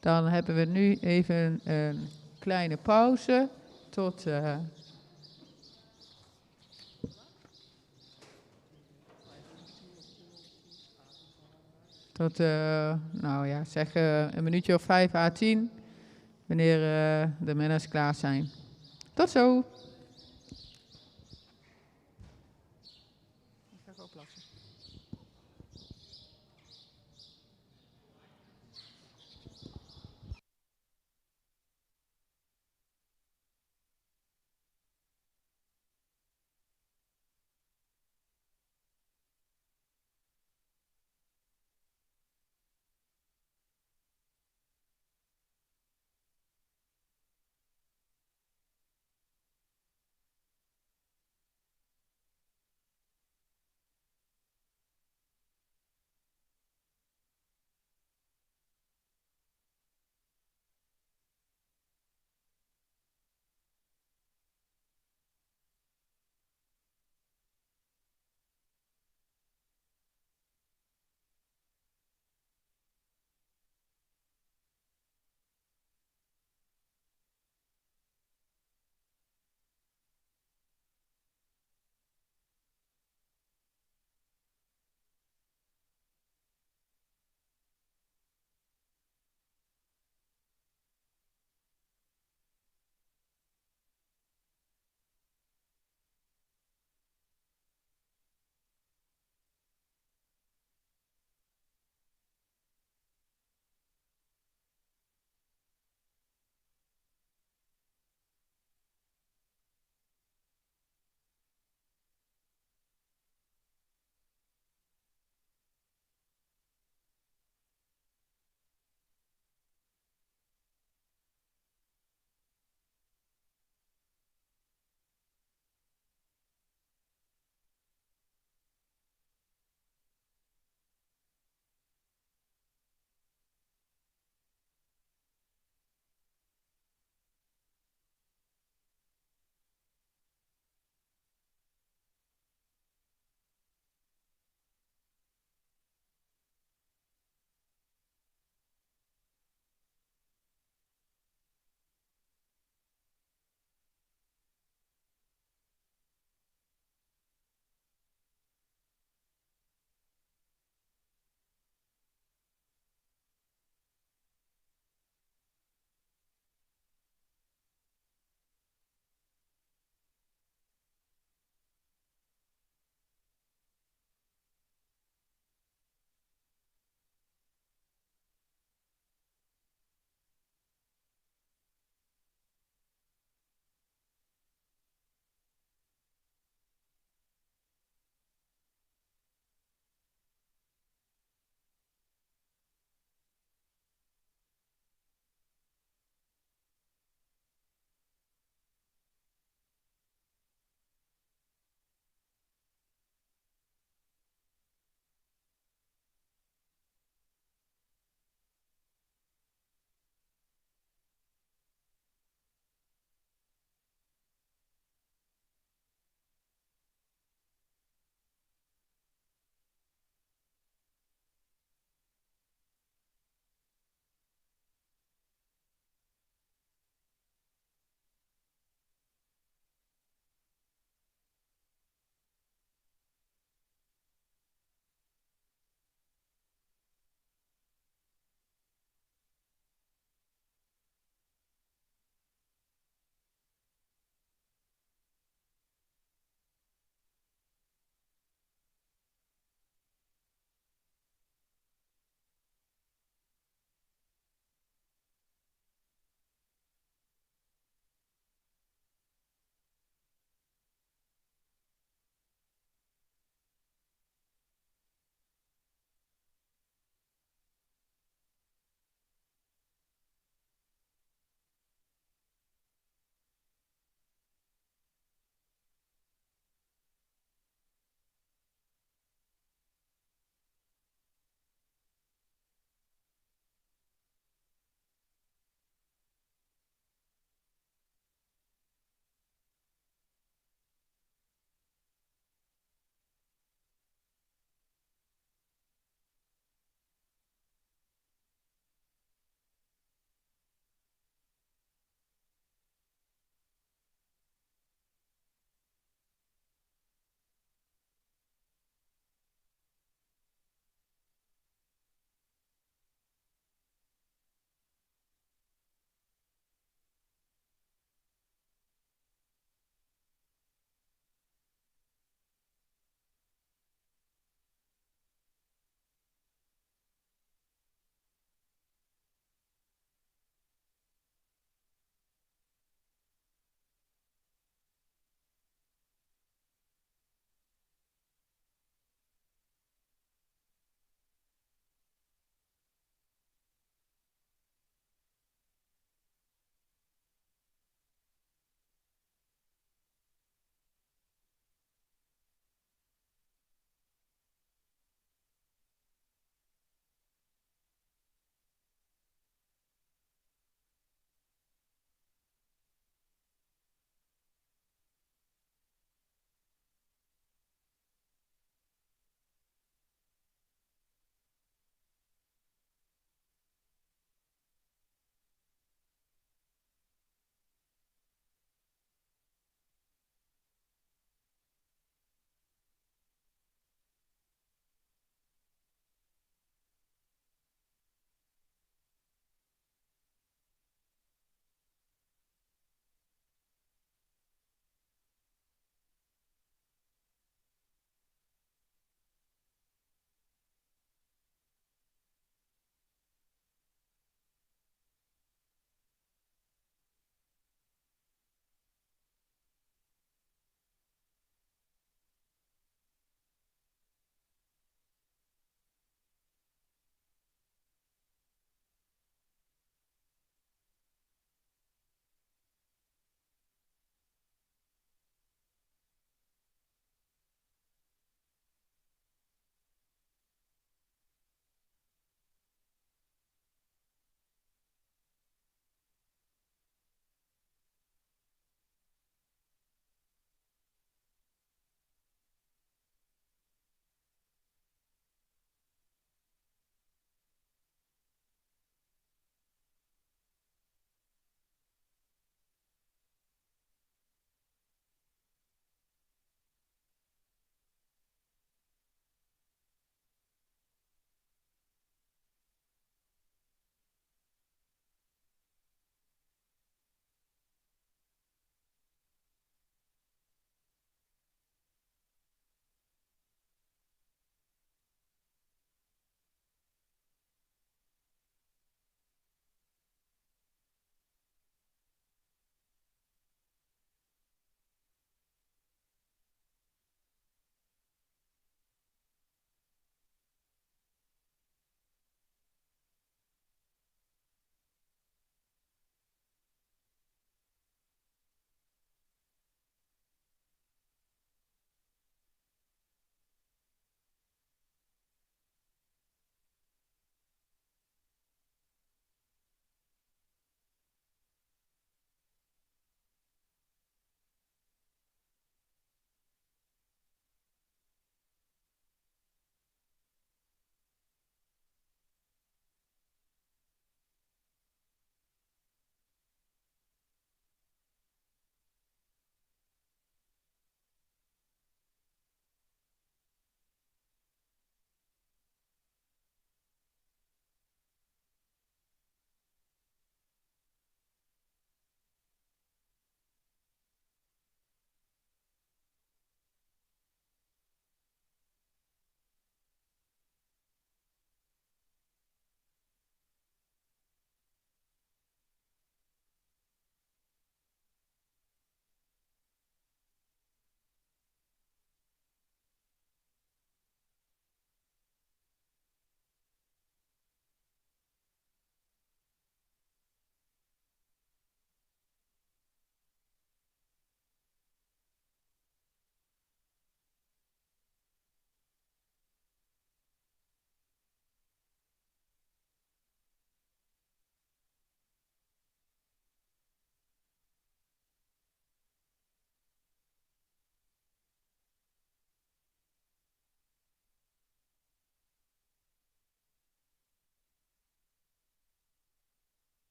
[SPEAKER 1] Dan hebben we nu even een kleine pauze tot een minuutje of 5 à 10, wanneer de manners klaar zijn. Tot zo!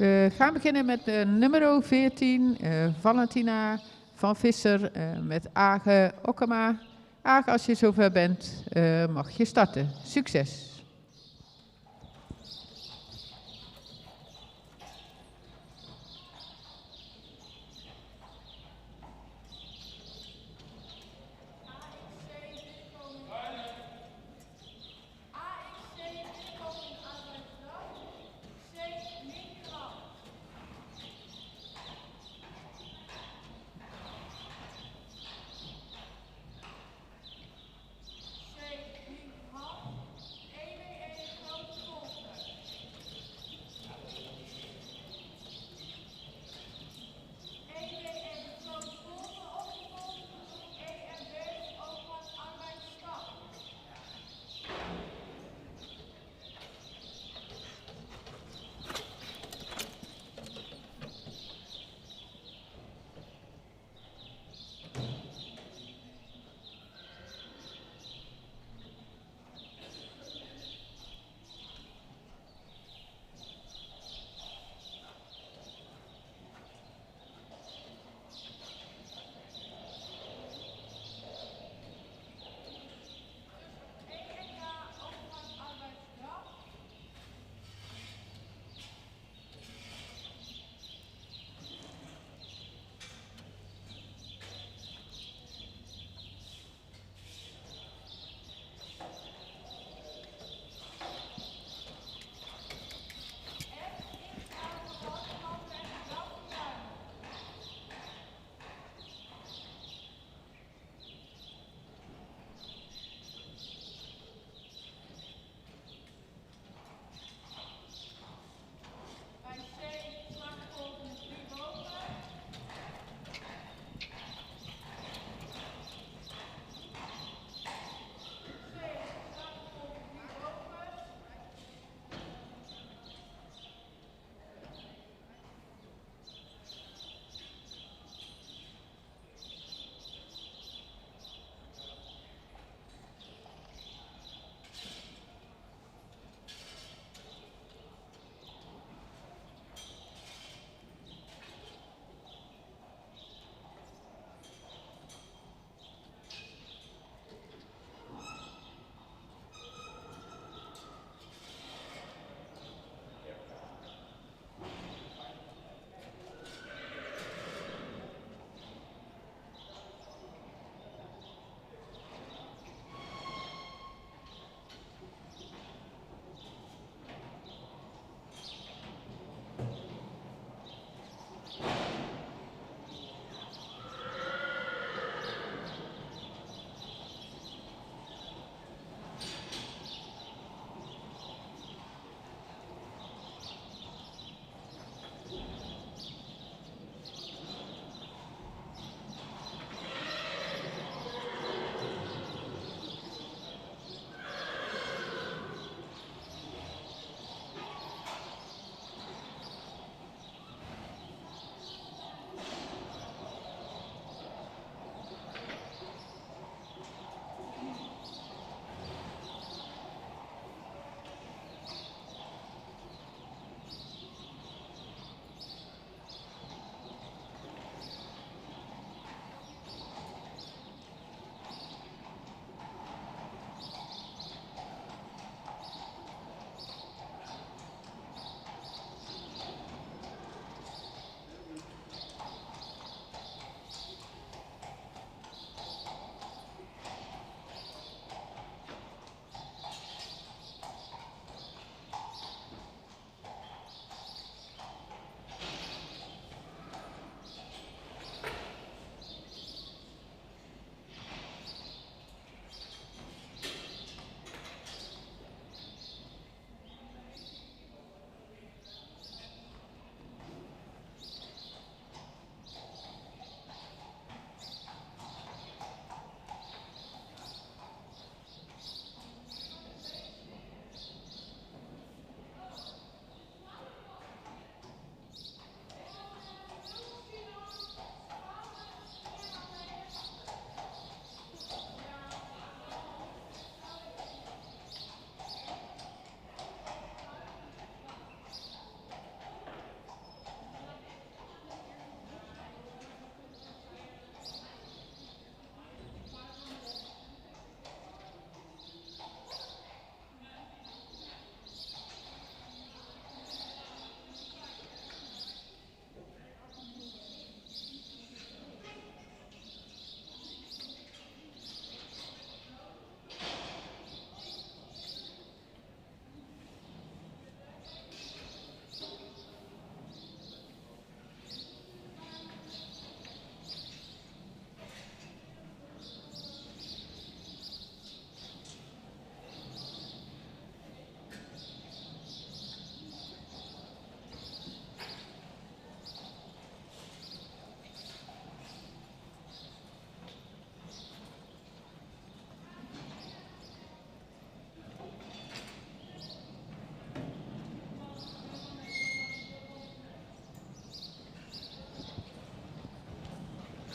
[SPEAKER 1] We gaan beginnen met nummer 14, Valentina van Visser met Age Okkema. Age, als je zover bent, mag je starten. Succes!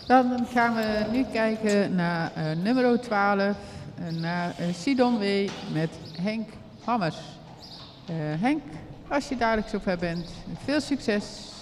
[SPEAKER 1] Dan gaan we nu kijken naar nummer 12, naar Sidon W. met Henk Hammers. Henk, als je dadelijk zover bent, veel succes!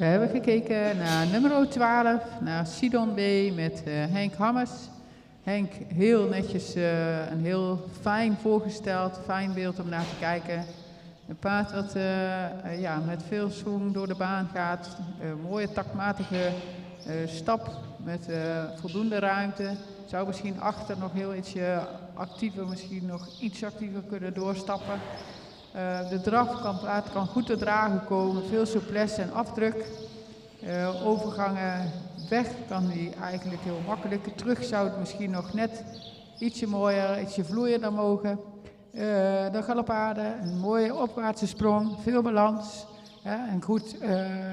[SPEAKER 1] We hebben gekeken naar nummer 12, naar Sidon B met Henk Hammers. Henk, heel netjes en heel fijn voorgesteld, fijn beeld om naar te kijken. Een paard wat met veel swing door de baan gaat, mooie taktmatige stap met voldoende ruimte. Zou misschien achter nog heel ietsje actiever, misschien nog iets actiever kunnen doorstappen. De draf kan goed te dragen komen, veel souplesse en afdruk. Overgangen weg kan hij eigenlijk heel makkelijk. Terug zou het misschien nog net ietsje mooier, ietsje vloeiender mogen. De galopaden, een mooie opwaartse sprong, veel balans. En goed,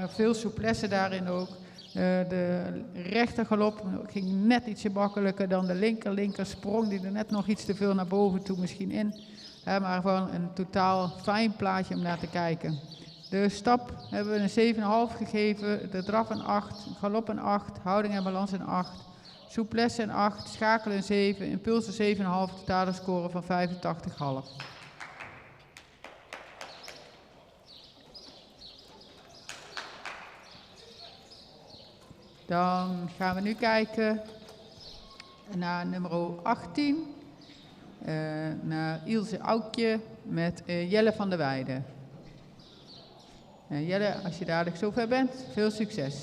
[SPEAKER 1] veel souplesse daarin ook. De rechter galop ging net ietsje makkelijker dan de linker sprong die er net nog iets te veel naar boven toe misschien in. Maar gewoon een totaal fijn plaatje om naar te kijken. De stap hebben we een 7,5 gegeven, de draf een 8, galop een 8, houding en balans een 8, souplesse een 8, schakelen een 7, impuls een 7,5, totale score van 85,5. Dan gaan we nu kijken naar nummer 18, naar Ilse Aukje met Jelle van der Weijden. Jelle, als je dadelijk zover bent, veel succes.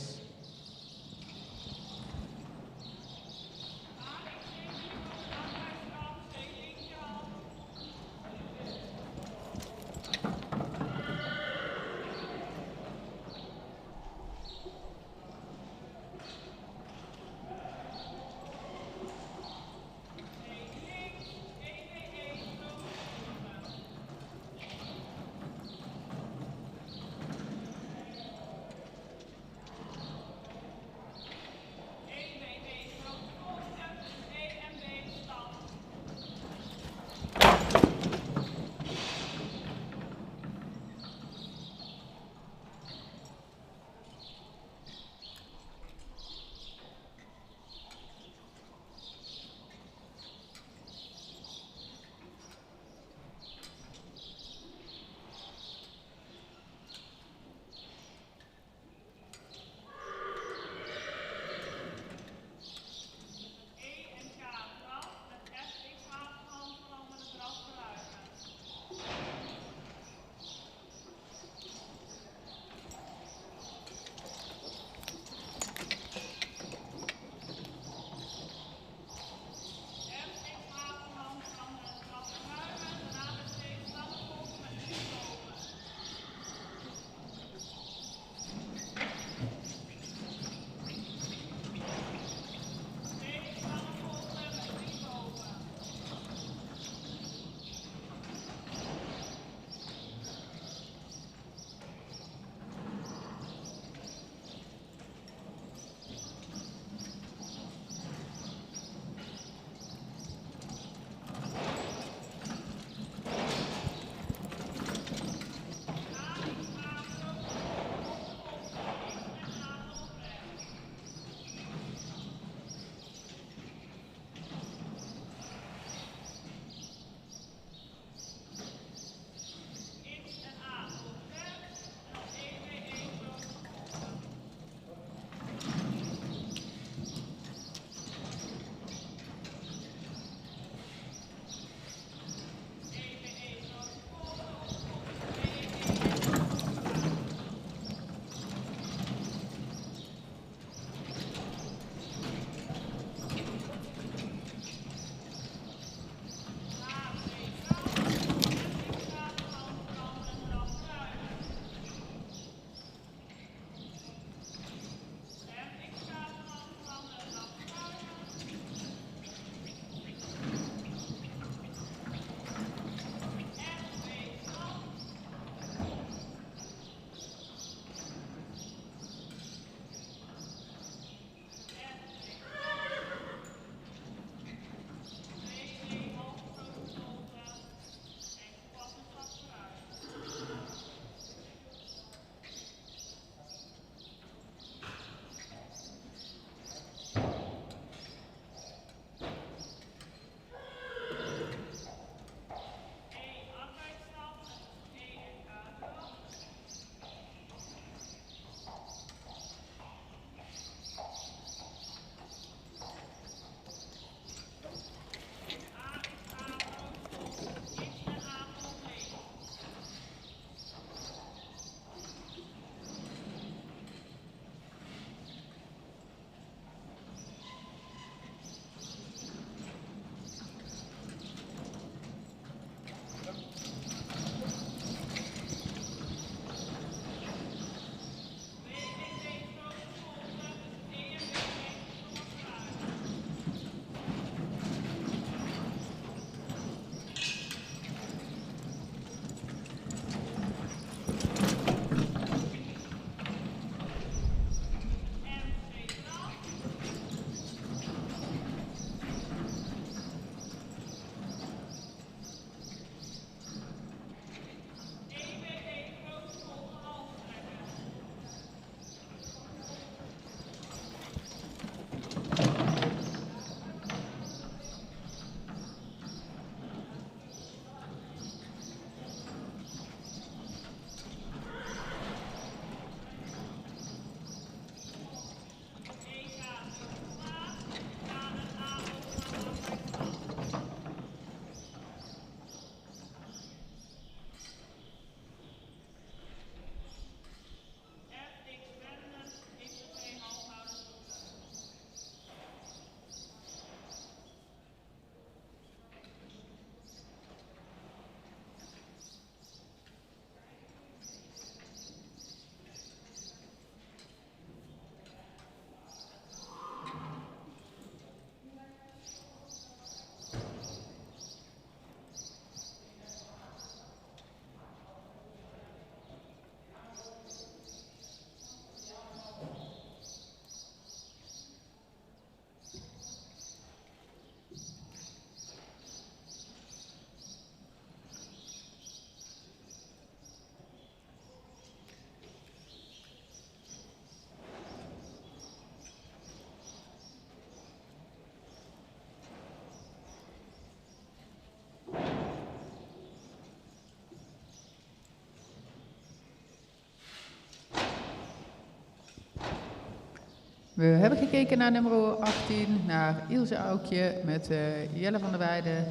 [SPEAKER 1] We hebben gekeken naar nummer 18, naar Ilse Aukje met Jelle van der Weijden.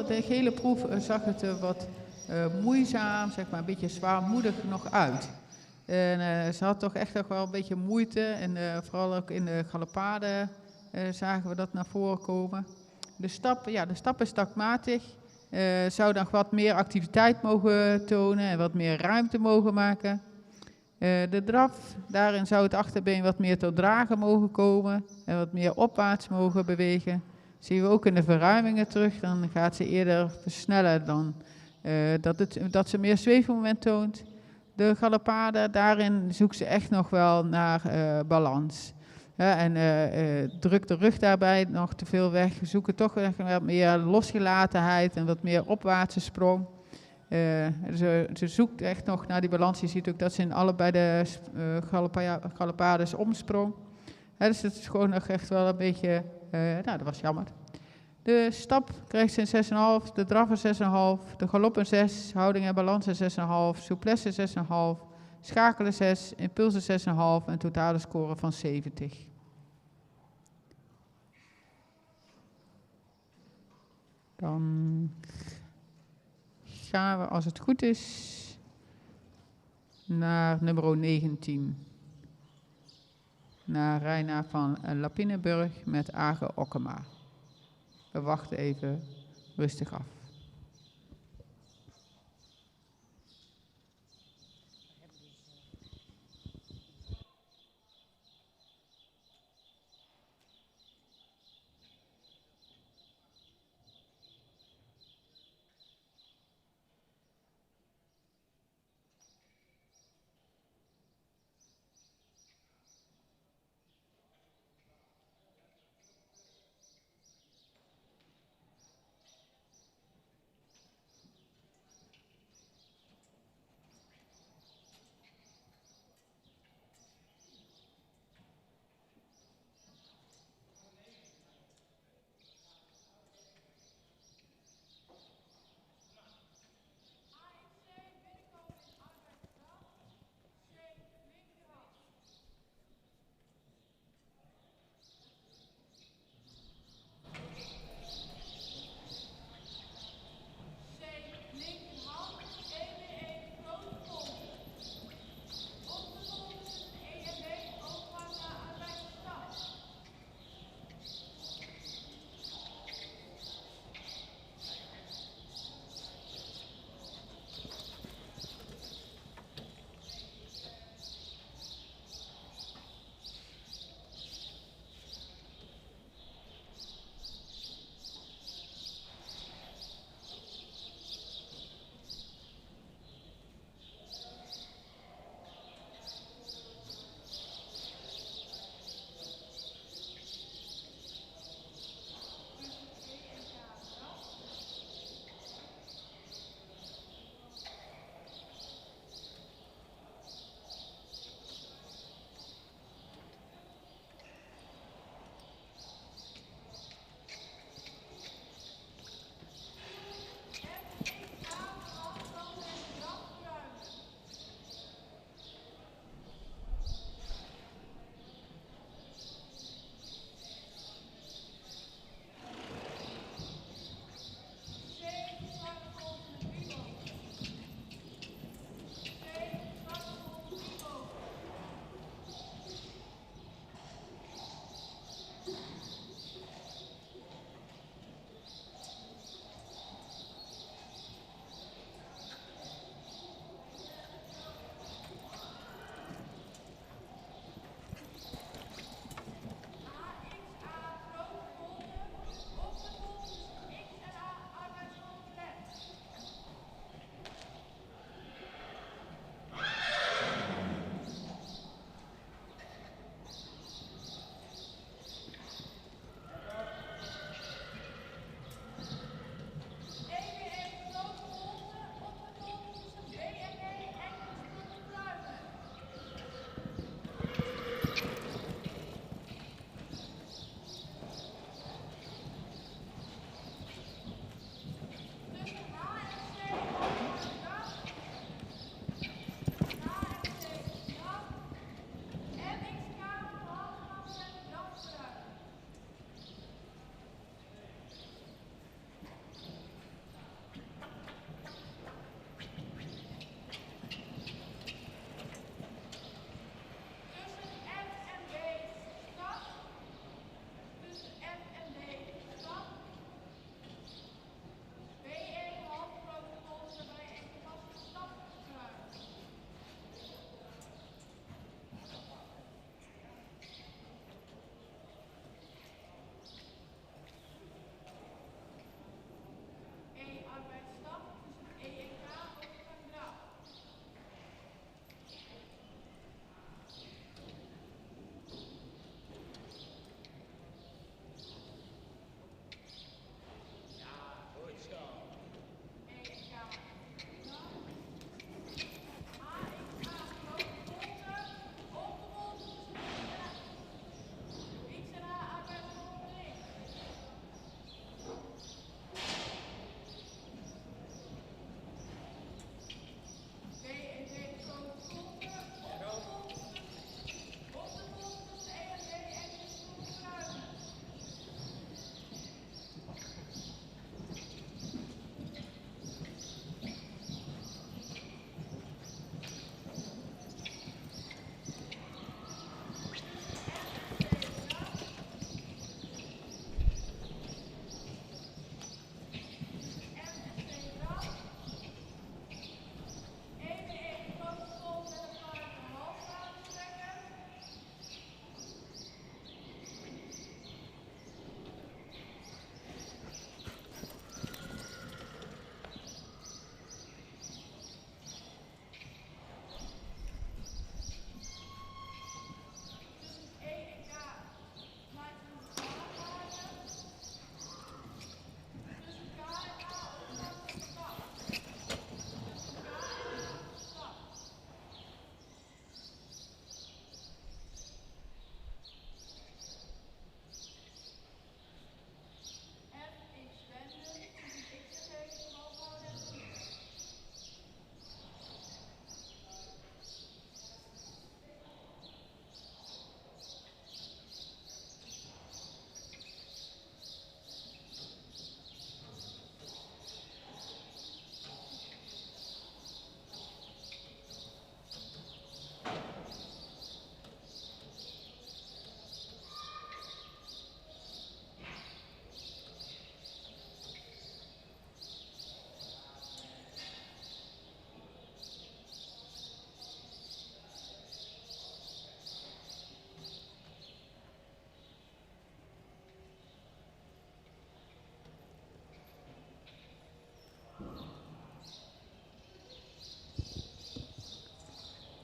[SPEAKER 1] De gehele proef zag het er wat moeizaam, zeg maar een beetje zwaarmoedig nog uit. En ze had toch echt nog wel een beetje moeite en vooral ook in de galopade zagen we dat naar voren komen. De stap is stapmatig, zou nog wat meer activiteit mogen tonen en wat meer ruimte mogen maken. De draf, daarin zou het achterbeen wat meer tot dragen mogen komen en wat meer opwaarts mogen bewegen. Zien we ook in de verruimingen terug, dan gaat ze eerder versnellen dan dat ze meer zweefmoment toont. De galopade, daarin zoekt ze echt nog wel naar balans. Drukt de rug daarbij nog te veel weg. We zoeken toch echt wat meer losgelatenheid en wat meer opwaartse sprong. Ze zoekt echt nog naar die balans. Je ziet ook dat ze in allebei de galopades omsprong. Dus het is gewoon nog echt wel een beetje, dat was jammer. De stap krijgt ze een 6,5, de draf een 6,5, de galop een 6, houding en balans een 6,5, souplesse 6,5, schakelen 6, impulsen 6,5 en totale score van 70. Dan gaan we, als het goed is, naar nummer 19. Naar Reina van Lapinenburg met Age Okkema. We wachten even rustig af.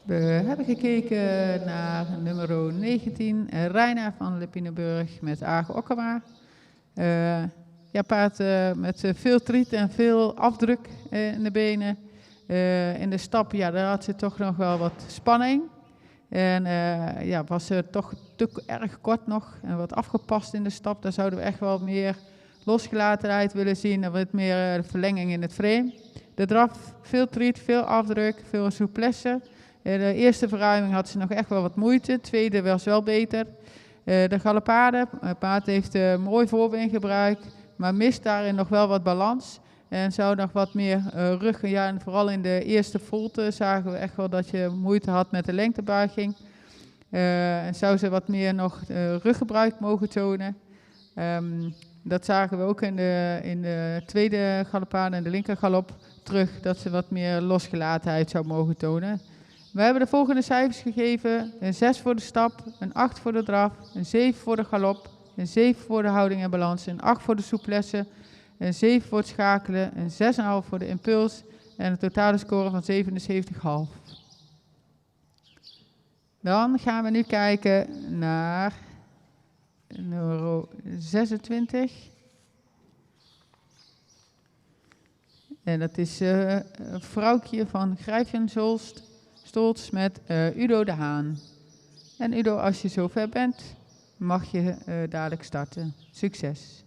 [SPEAKER 1] We hebben gekeken naar nummer 19, Reina van Lippinenburg met Aage Okkema. Ja, paard met veel triet en veel afdruk in de benen. In de stap, ja, daar had ze toch nog wel wat spanning. En ja, was ze toch te erg kort nog en wat afgepast in de stap. Daar zouden we echt wel meer losgelatenheid willen zien en wat meer verlenging in het frame. De draf, veel triet, veel afdruk, veel souplesse. De eerste verruiming had ze nog echt wel wat moeite, de tweede was wel beter. De galopade, het paard heeft mooi voorbeengebruik, maar mist daarin nog wel wat balans. En zou nog wat meer rug, ja, en vooral in de eerste volte zagen we echt wel dat je moeite had met de lengtebuiging. En zou ze wat meer nog ruggebruik mogen tonen. Dat zagen we ook in de tweede galopade en de linkergalop terug, dat ze wat meer losgelatenheid zou mogen tonen. We hebben de volgende cijfers gegeven: een 6 voor de stap, een 8 voor de draf, een 7 voor de galop, een 7 voor de houding en balans, een 8 voor de souplesse, een 7 voor het schakelen, een 6,5 voor de impuls en een totale score van 77,5. Dan gaan we nu kijken naar nummer 26. En dat is Vrouwtje van Grijfjensholst met Udo de Haan. En Udo, als je zover bent, mag je dadelijk starten. Succes!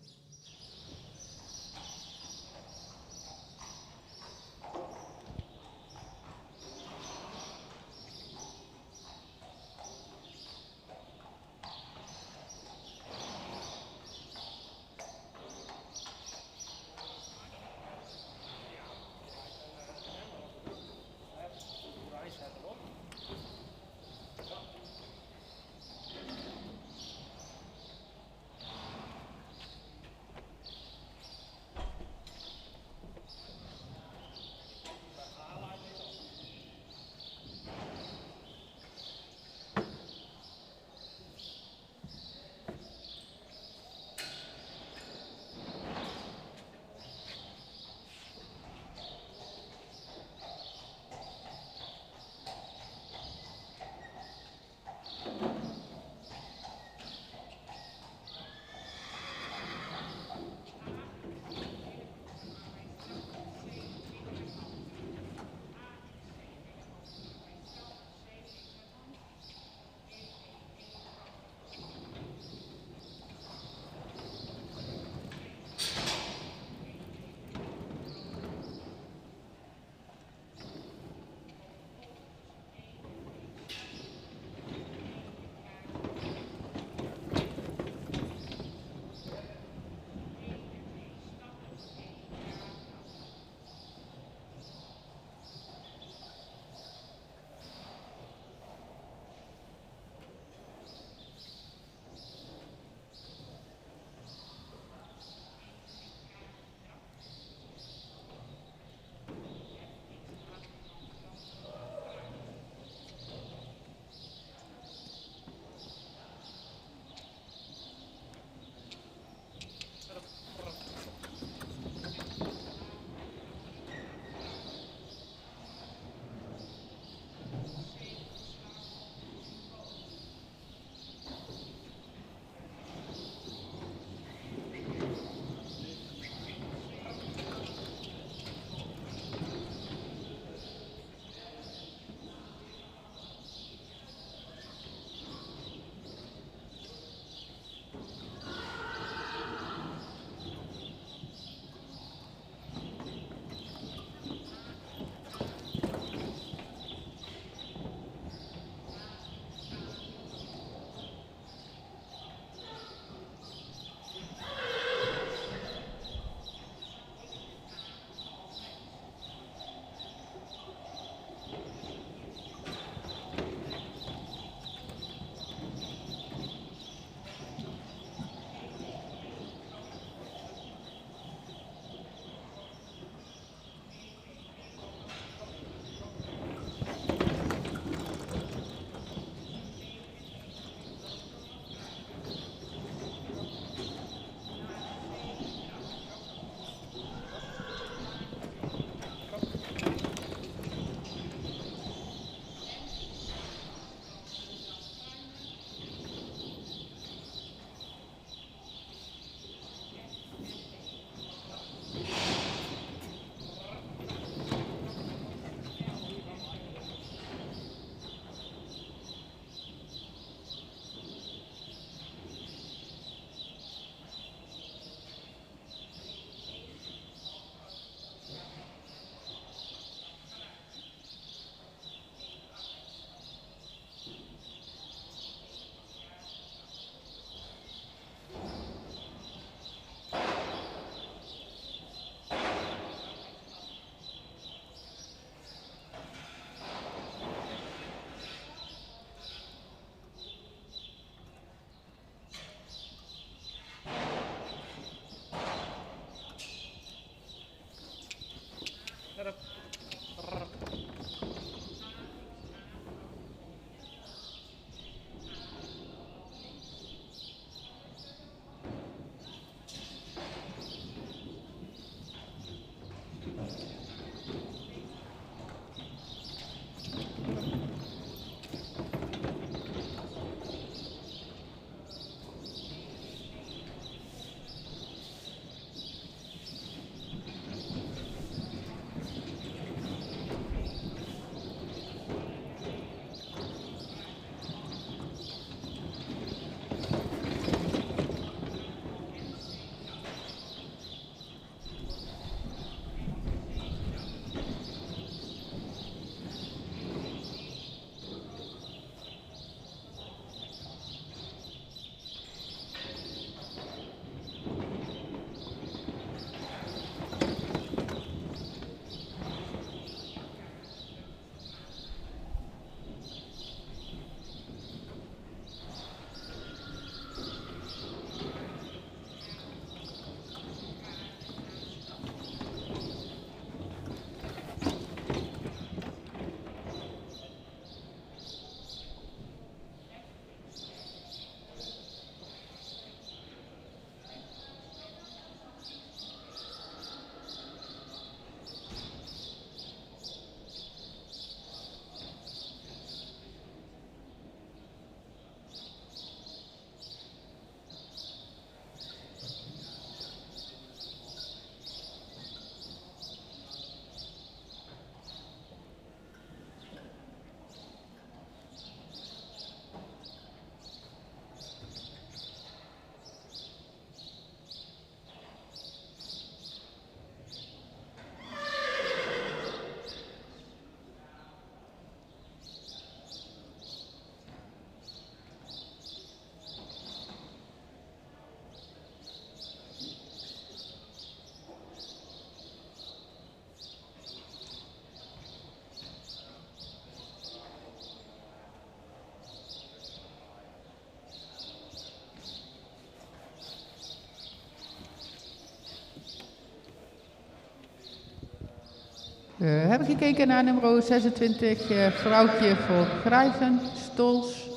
[SPEAKER 1] We hebben gekeken naar nummer 26, Vrouwtje voor Grijven, Stols,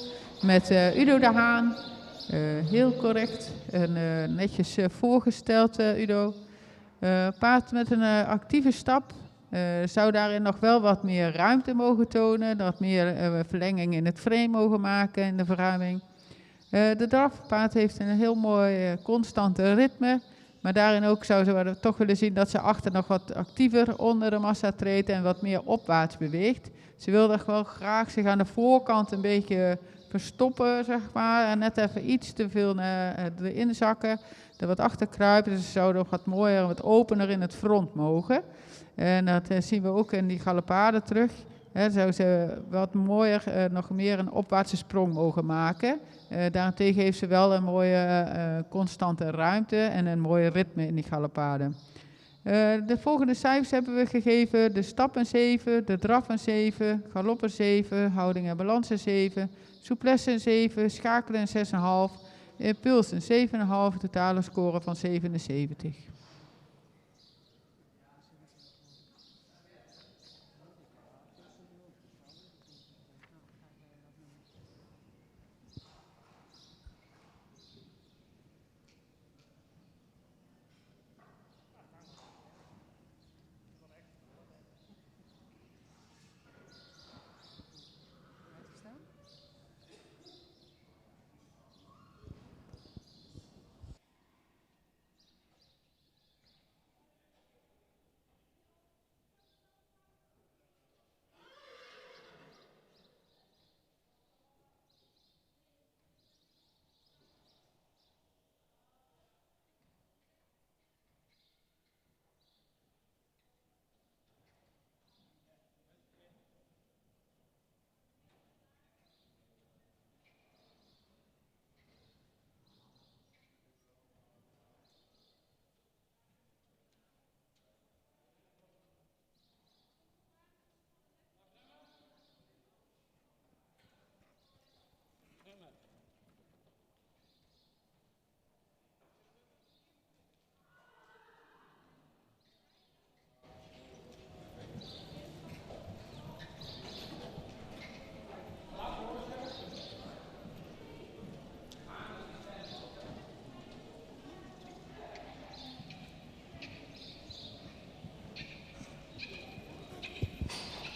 [SPEAKER 1] met Udo de Haan. Heel correct en netjes voorgesteld, Udo. Paard met een actieve stap. Zou daarin nog wel wat meer ruimte mogen tonen, wat meer verlenging in het frame mogen maken in de verruiming. De drafpaard heeft een heel mooi constante ritme, maar daarin ook zou ze toch willen zien dat ze achter nog wat actiever onder de massa treedt en wat meer opwaarts beweegt. Ze wil echt wel graag zich aan de voorkant een beetje verstoppen, zeg maar, en net even iets te veel erin zakken, er wat achter kruipen. Dus ze zou nog wat mooier, wat opener in het front mogen. En dat zien we ook in die galopade terug. Zou ze wat mooier, nog meer een opwaartse sprong mogen maken. Daarentegen heeft ze wel een mooie constante ruimte en een mooie ritme in die galopade. De volgende cijfers hebben we gegeven. De stap een 7, de draf een 7, galop een 7, houding en balans een 7, souplesse een 7, schakelen een 6,5, impuls een 7,5, totale score van 77.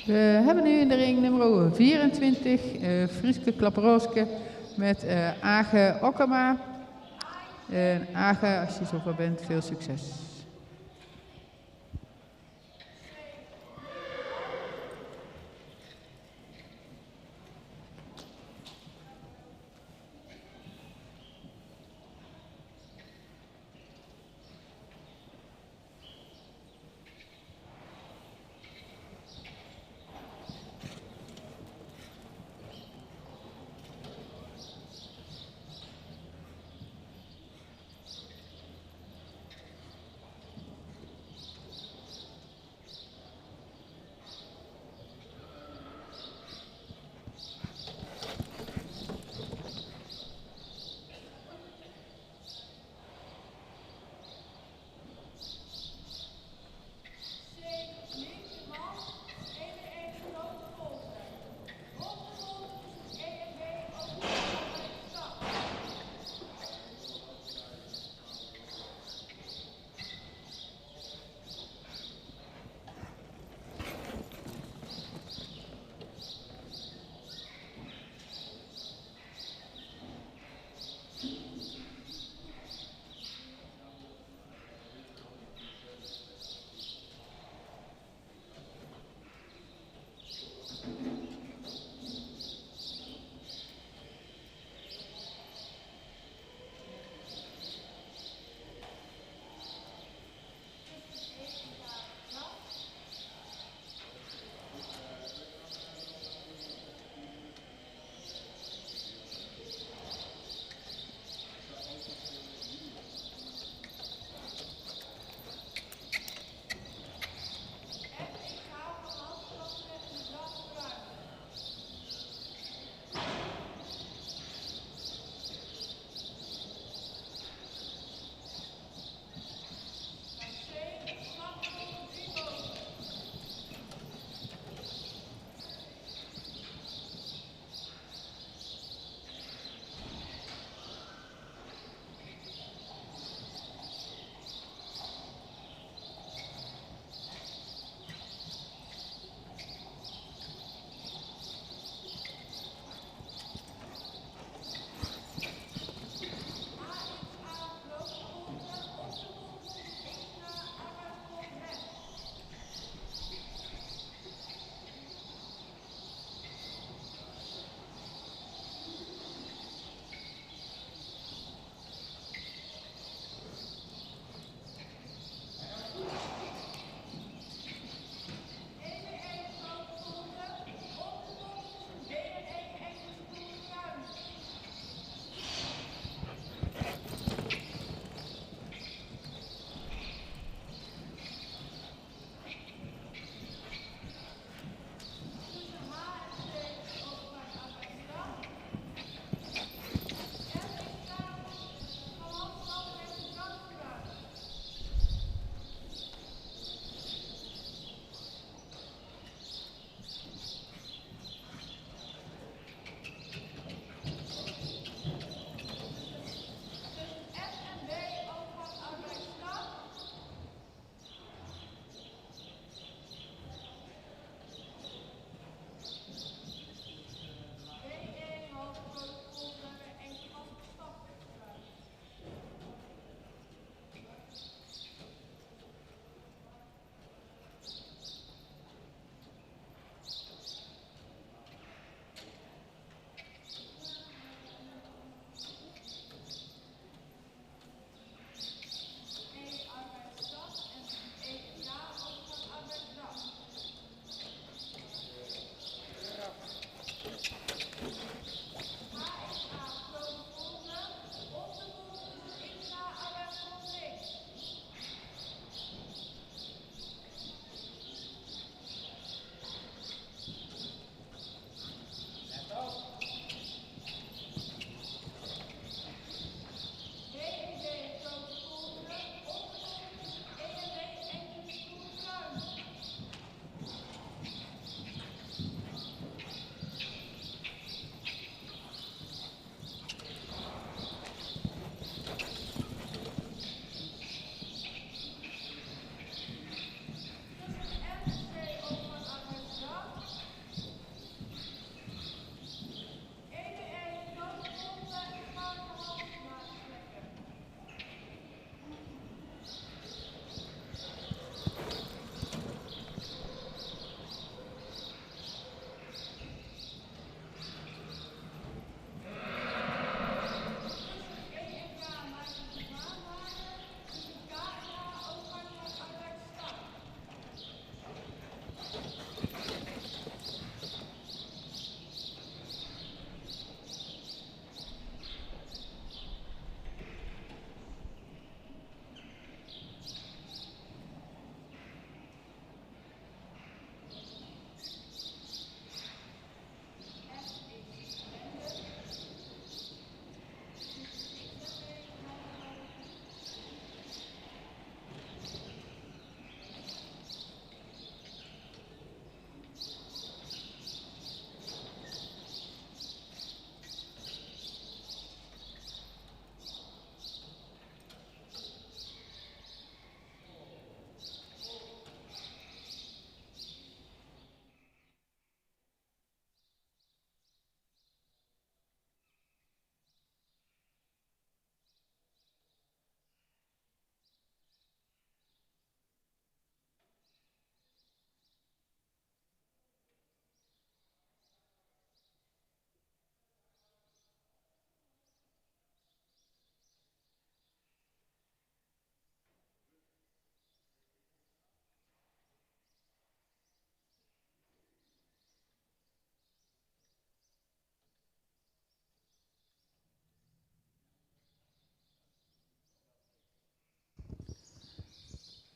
[SPEAKER 1] We hebben nu in de ring nummer 24, Frieske Klapperooske met Age Okkema. Age, als je zover bent, veel succes.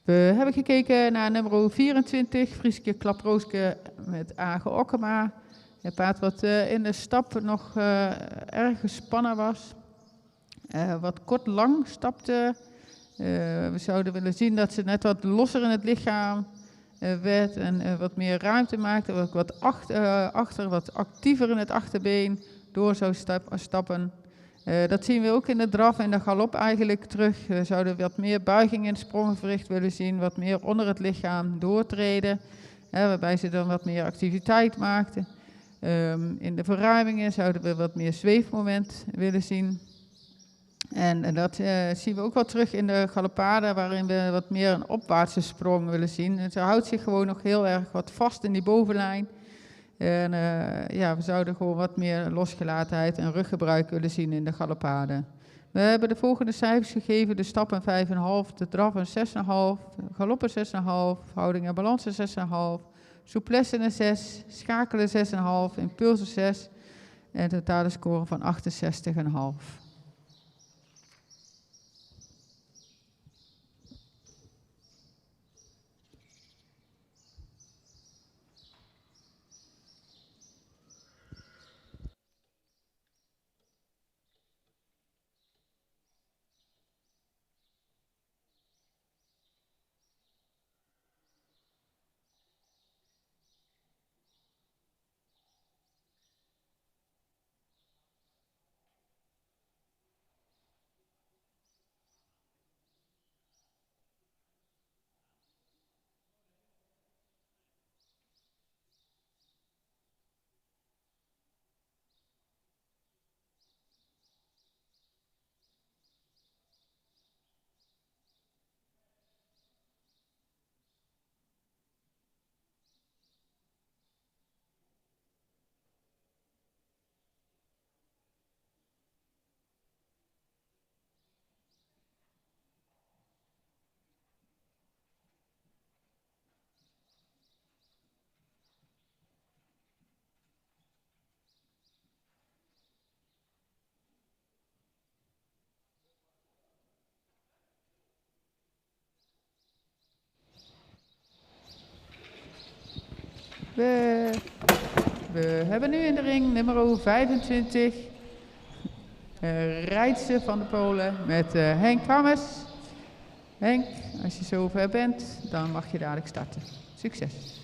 [SPEAKER 1] We hebben gekeken naar nummer 24, Frieske Klaprooske met Age Okkema. Een paard wat in de stap nog erg gespannen was. Wat kort lang stapte. We zouden willen zien dat ze net wat losser in het lichaam werd en wat meer ruimte maakte. Wat achter, wat actiever in het achterbeen door zou stappen. Dat zien we ook in de draf en de galop eigenlijk terug. We zouden wat meer buiging in het sprongenverricht willen zien, wat meer onder het lichaam doortreden, waarbij ze dan wat meer activiteit maakten. In de verruimingen zouden we wat meer zweefmoment willen zien. En dat zien we ook wel terug in de galopade, waarin we wat meer een opwaartse sprong willen zien. En ze houdt zich gewoon nog heel erg wat vast in die bovenlijn. En we zouden gewoon wat meer losgelatenheid en ruggebruik willen zien in de galopade. We hebben de volgende cijfers gegeven: de stap een 5,5, de draf een 6,5, de galop een 6,5, houding en balans een 6,5, souplesse een 6, schakelen 6,5, impulsen 6 en totale score van 68,5. We hebben nu in de ring nummer 25, Rijdse van de Polen met Henk Hammes. Henk, als je zover bent, dan mag je dadelijk starten. Succes!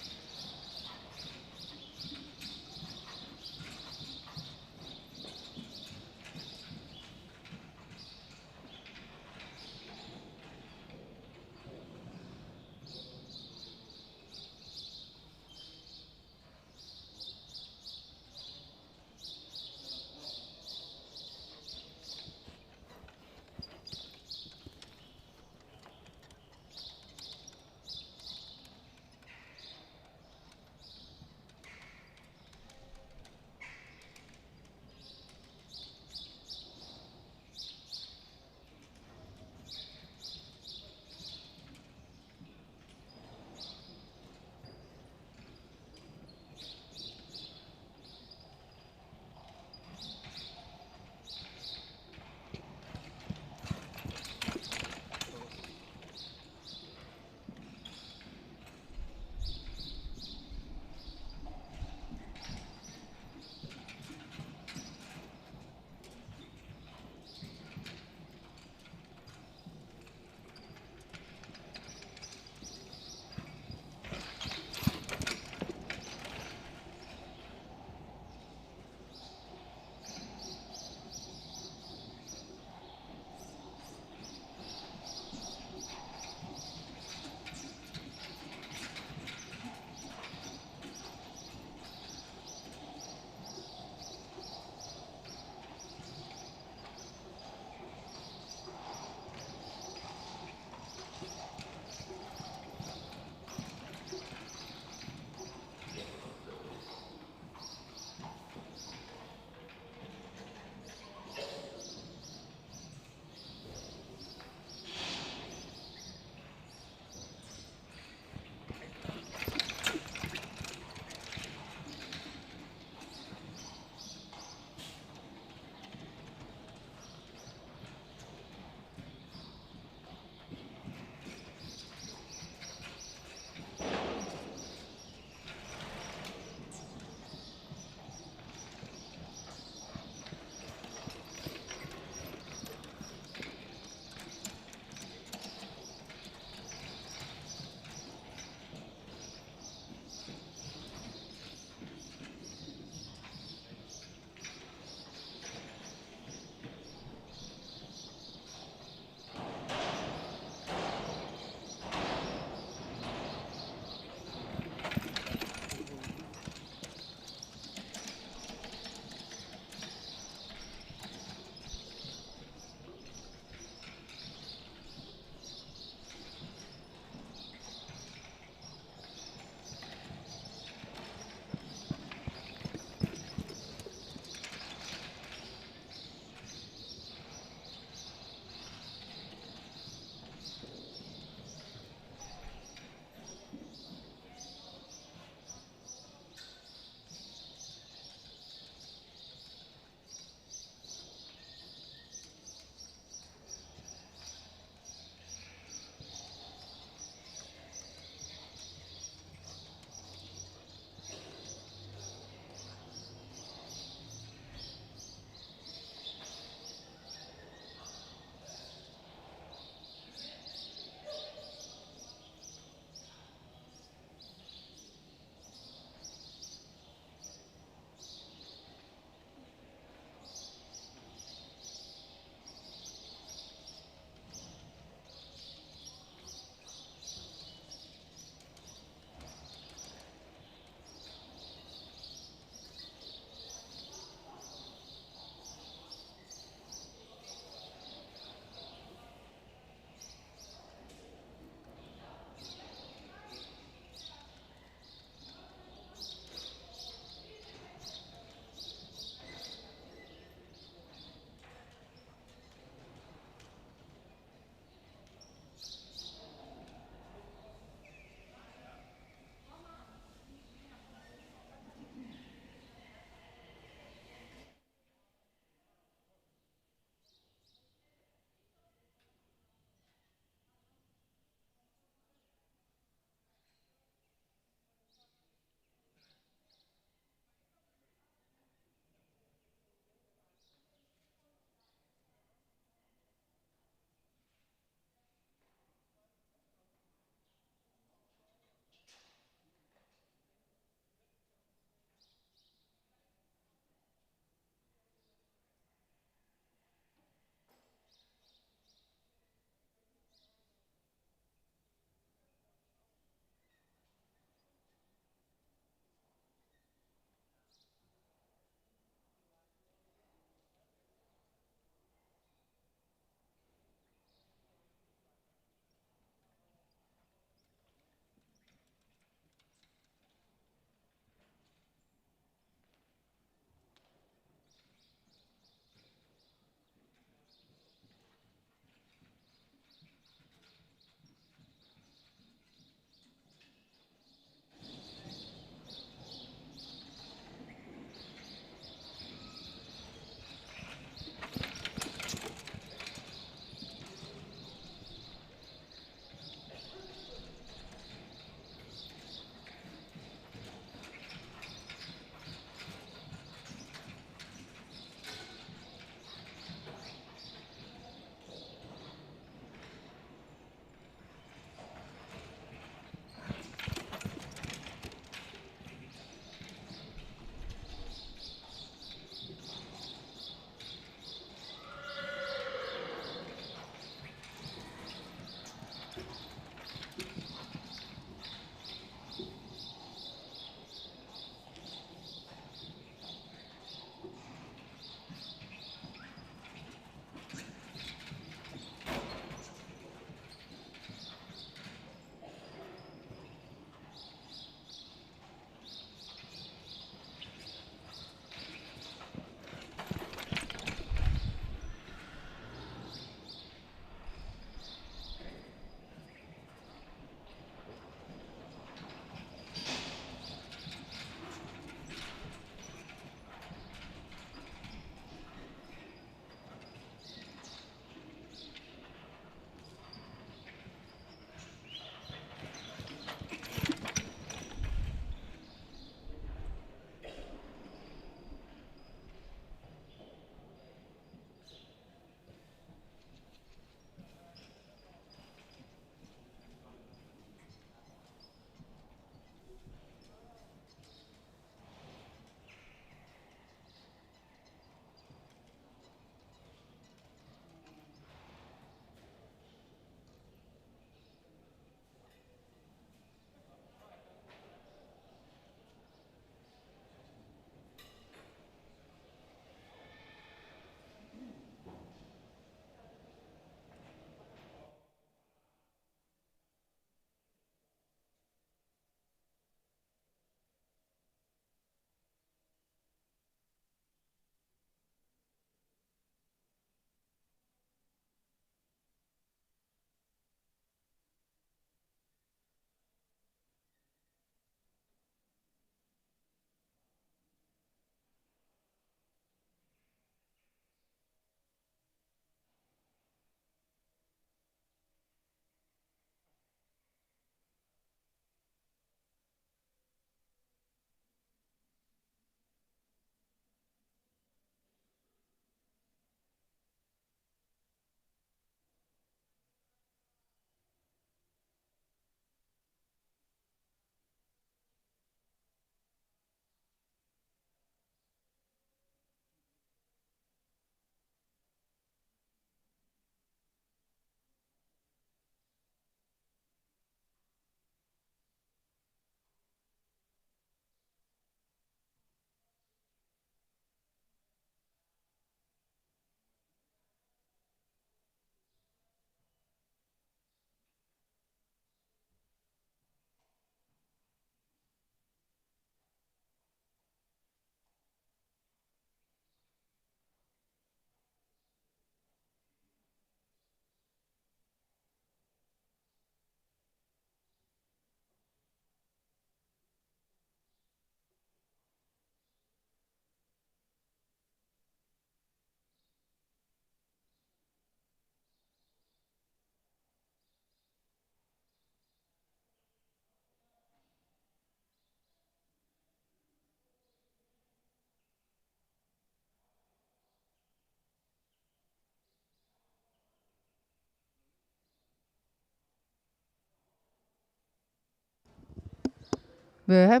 [SPEAKER 1] We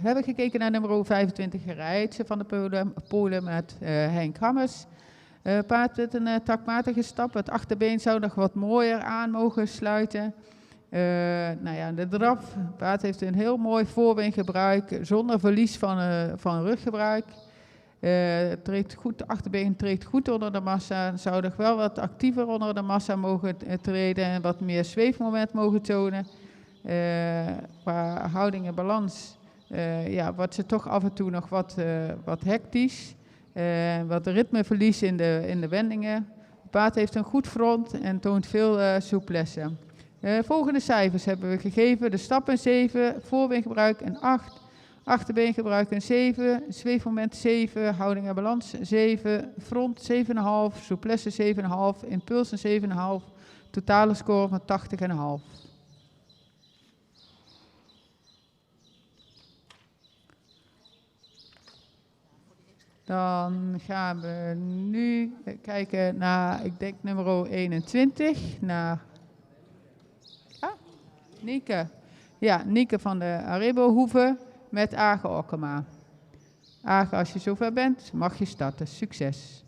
[SPEAKER 1] hebben gekeken naar nummer 25 Rijtse van de Polen met Henk Hammers. Paard met een takmatige stap. Het achterbeen zou nog wat mooier aan mogen sluiten. Nou ja, de draf. Paard heeft een heel mooi voorbeengebruik zonder verlies van ruggebruik. Treedt goed, de achterbeen treedt goed onder de massa. Zou nog wel wat actiever onder de massa mogen treden en wat meer zweefmoment mogen tonen. Qua houding en balans wordt ze toch af en toe nog wat hectisch. Wat ritmeverlies in de wendingen. Het paard heeft een goed front en toont veel souplesse. Volgende cijfers hebben we gegeven. De stap een 7, voorbeengebruik een 8, achterbeengebruik een 7, zweefmoment 7, houding en balans 7, front 7,5, souplesse 7,5, impuls een 7,5, totale score van 80,5. Dan gaan we nu kijken naar, ik denk nummer 21, naar Nieke. Ja, Nieke van de Arebo-hoeve met Age Okkema. Age, als je zover bent, mag je starten. Succes.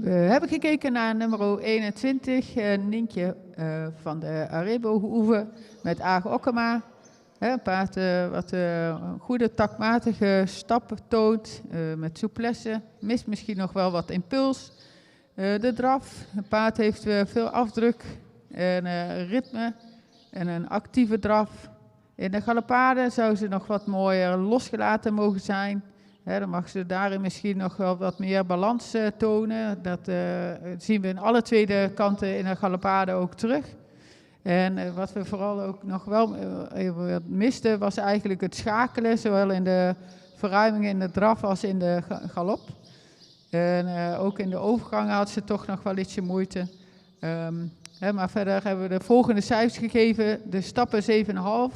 [SPEAKER 1] We hebben gekeken naar nummer 21, Nientje van de Arebo-hoeve met Aag Okkema. Een paard wat een goede takmatige stappen toont, met souplesse, mist misschien nog wel wat impuls. De draf, het paard heeft veel afdruk en ritme en een actieve draf. In de galopade zou ze nog wat mooier losgelaten mogen zijn. Dan mag ze daarin misschien nog wel wat meer balans tonen. Dat zien we in alle tweede kanten in de galopade ook terug. En wat we vooral ook nog wel misten was eigenlijk het schakelen, zowel in de verruiming in de draf als in de galop. En ook in de overgang had ze toch nog wel ietsje moeite. Maar verder hebben we de volgende cijfers gegeven. De stappen 7,5,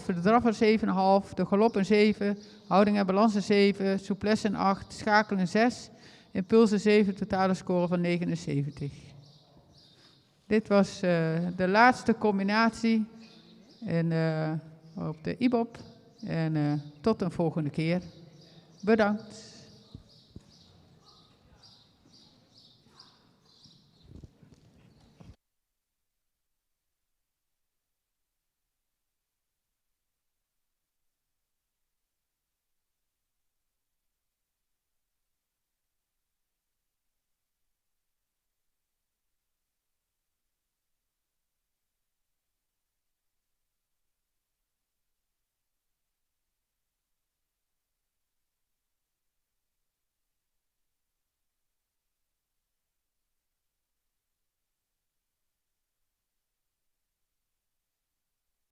[SPEAKER 1] de draf een 7,5, de galop een 7, houding en balans een 7, souplesse een 8, schakelen een 6, impuls een 7, totale score van 79. Dit was de laatste combinatie op de IBOP. En tot een volgende keer. Bedankt.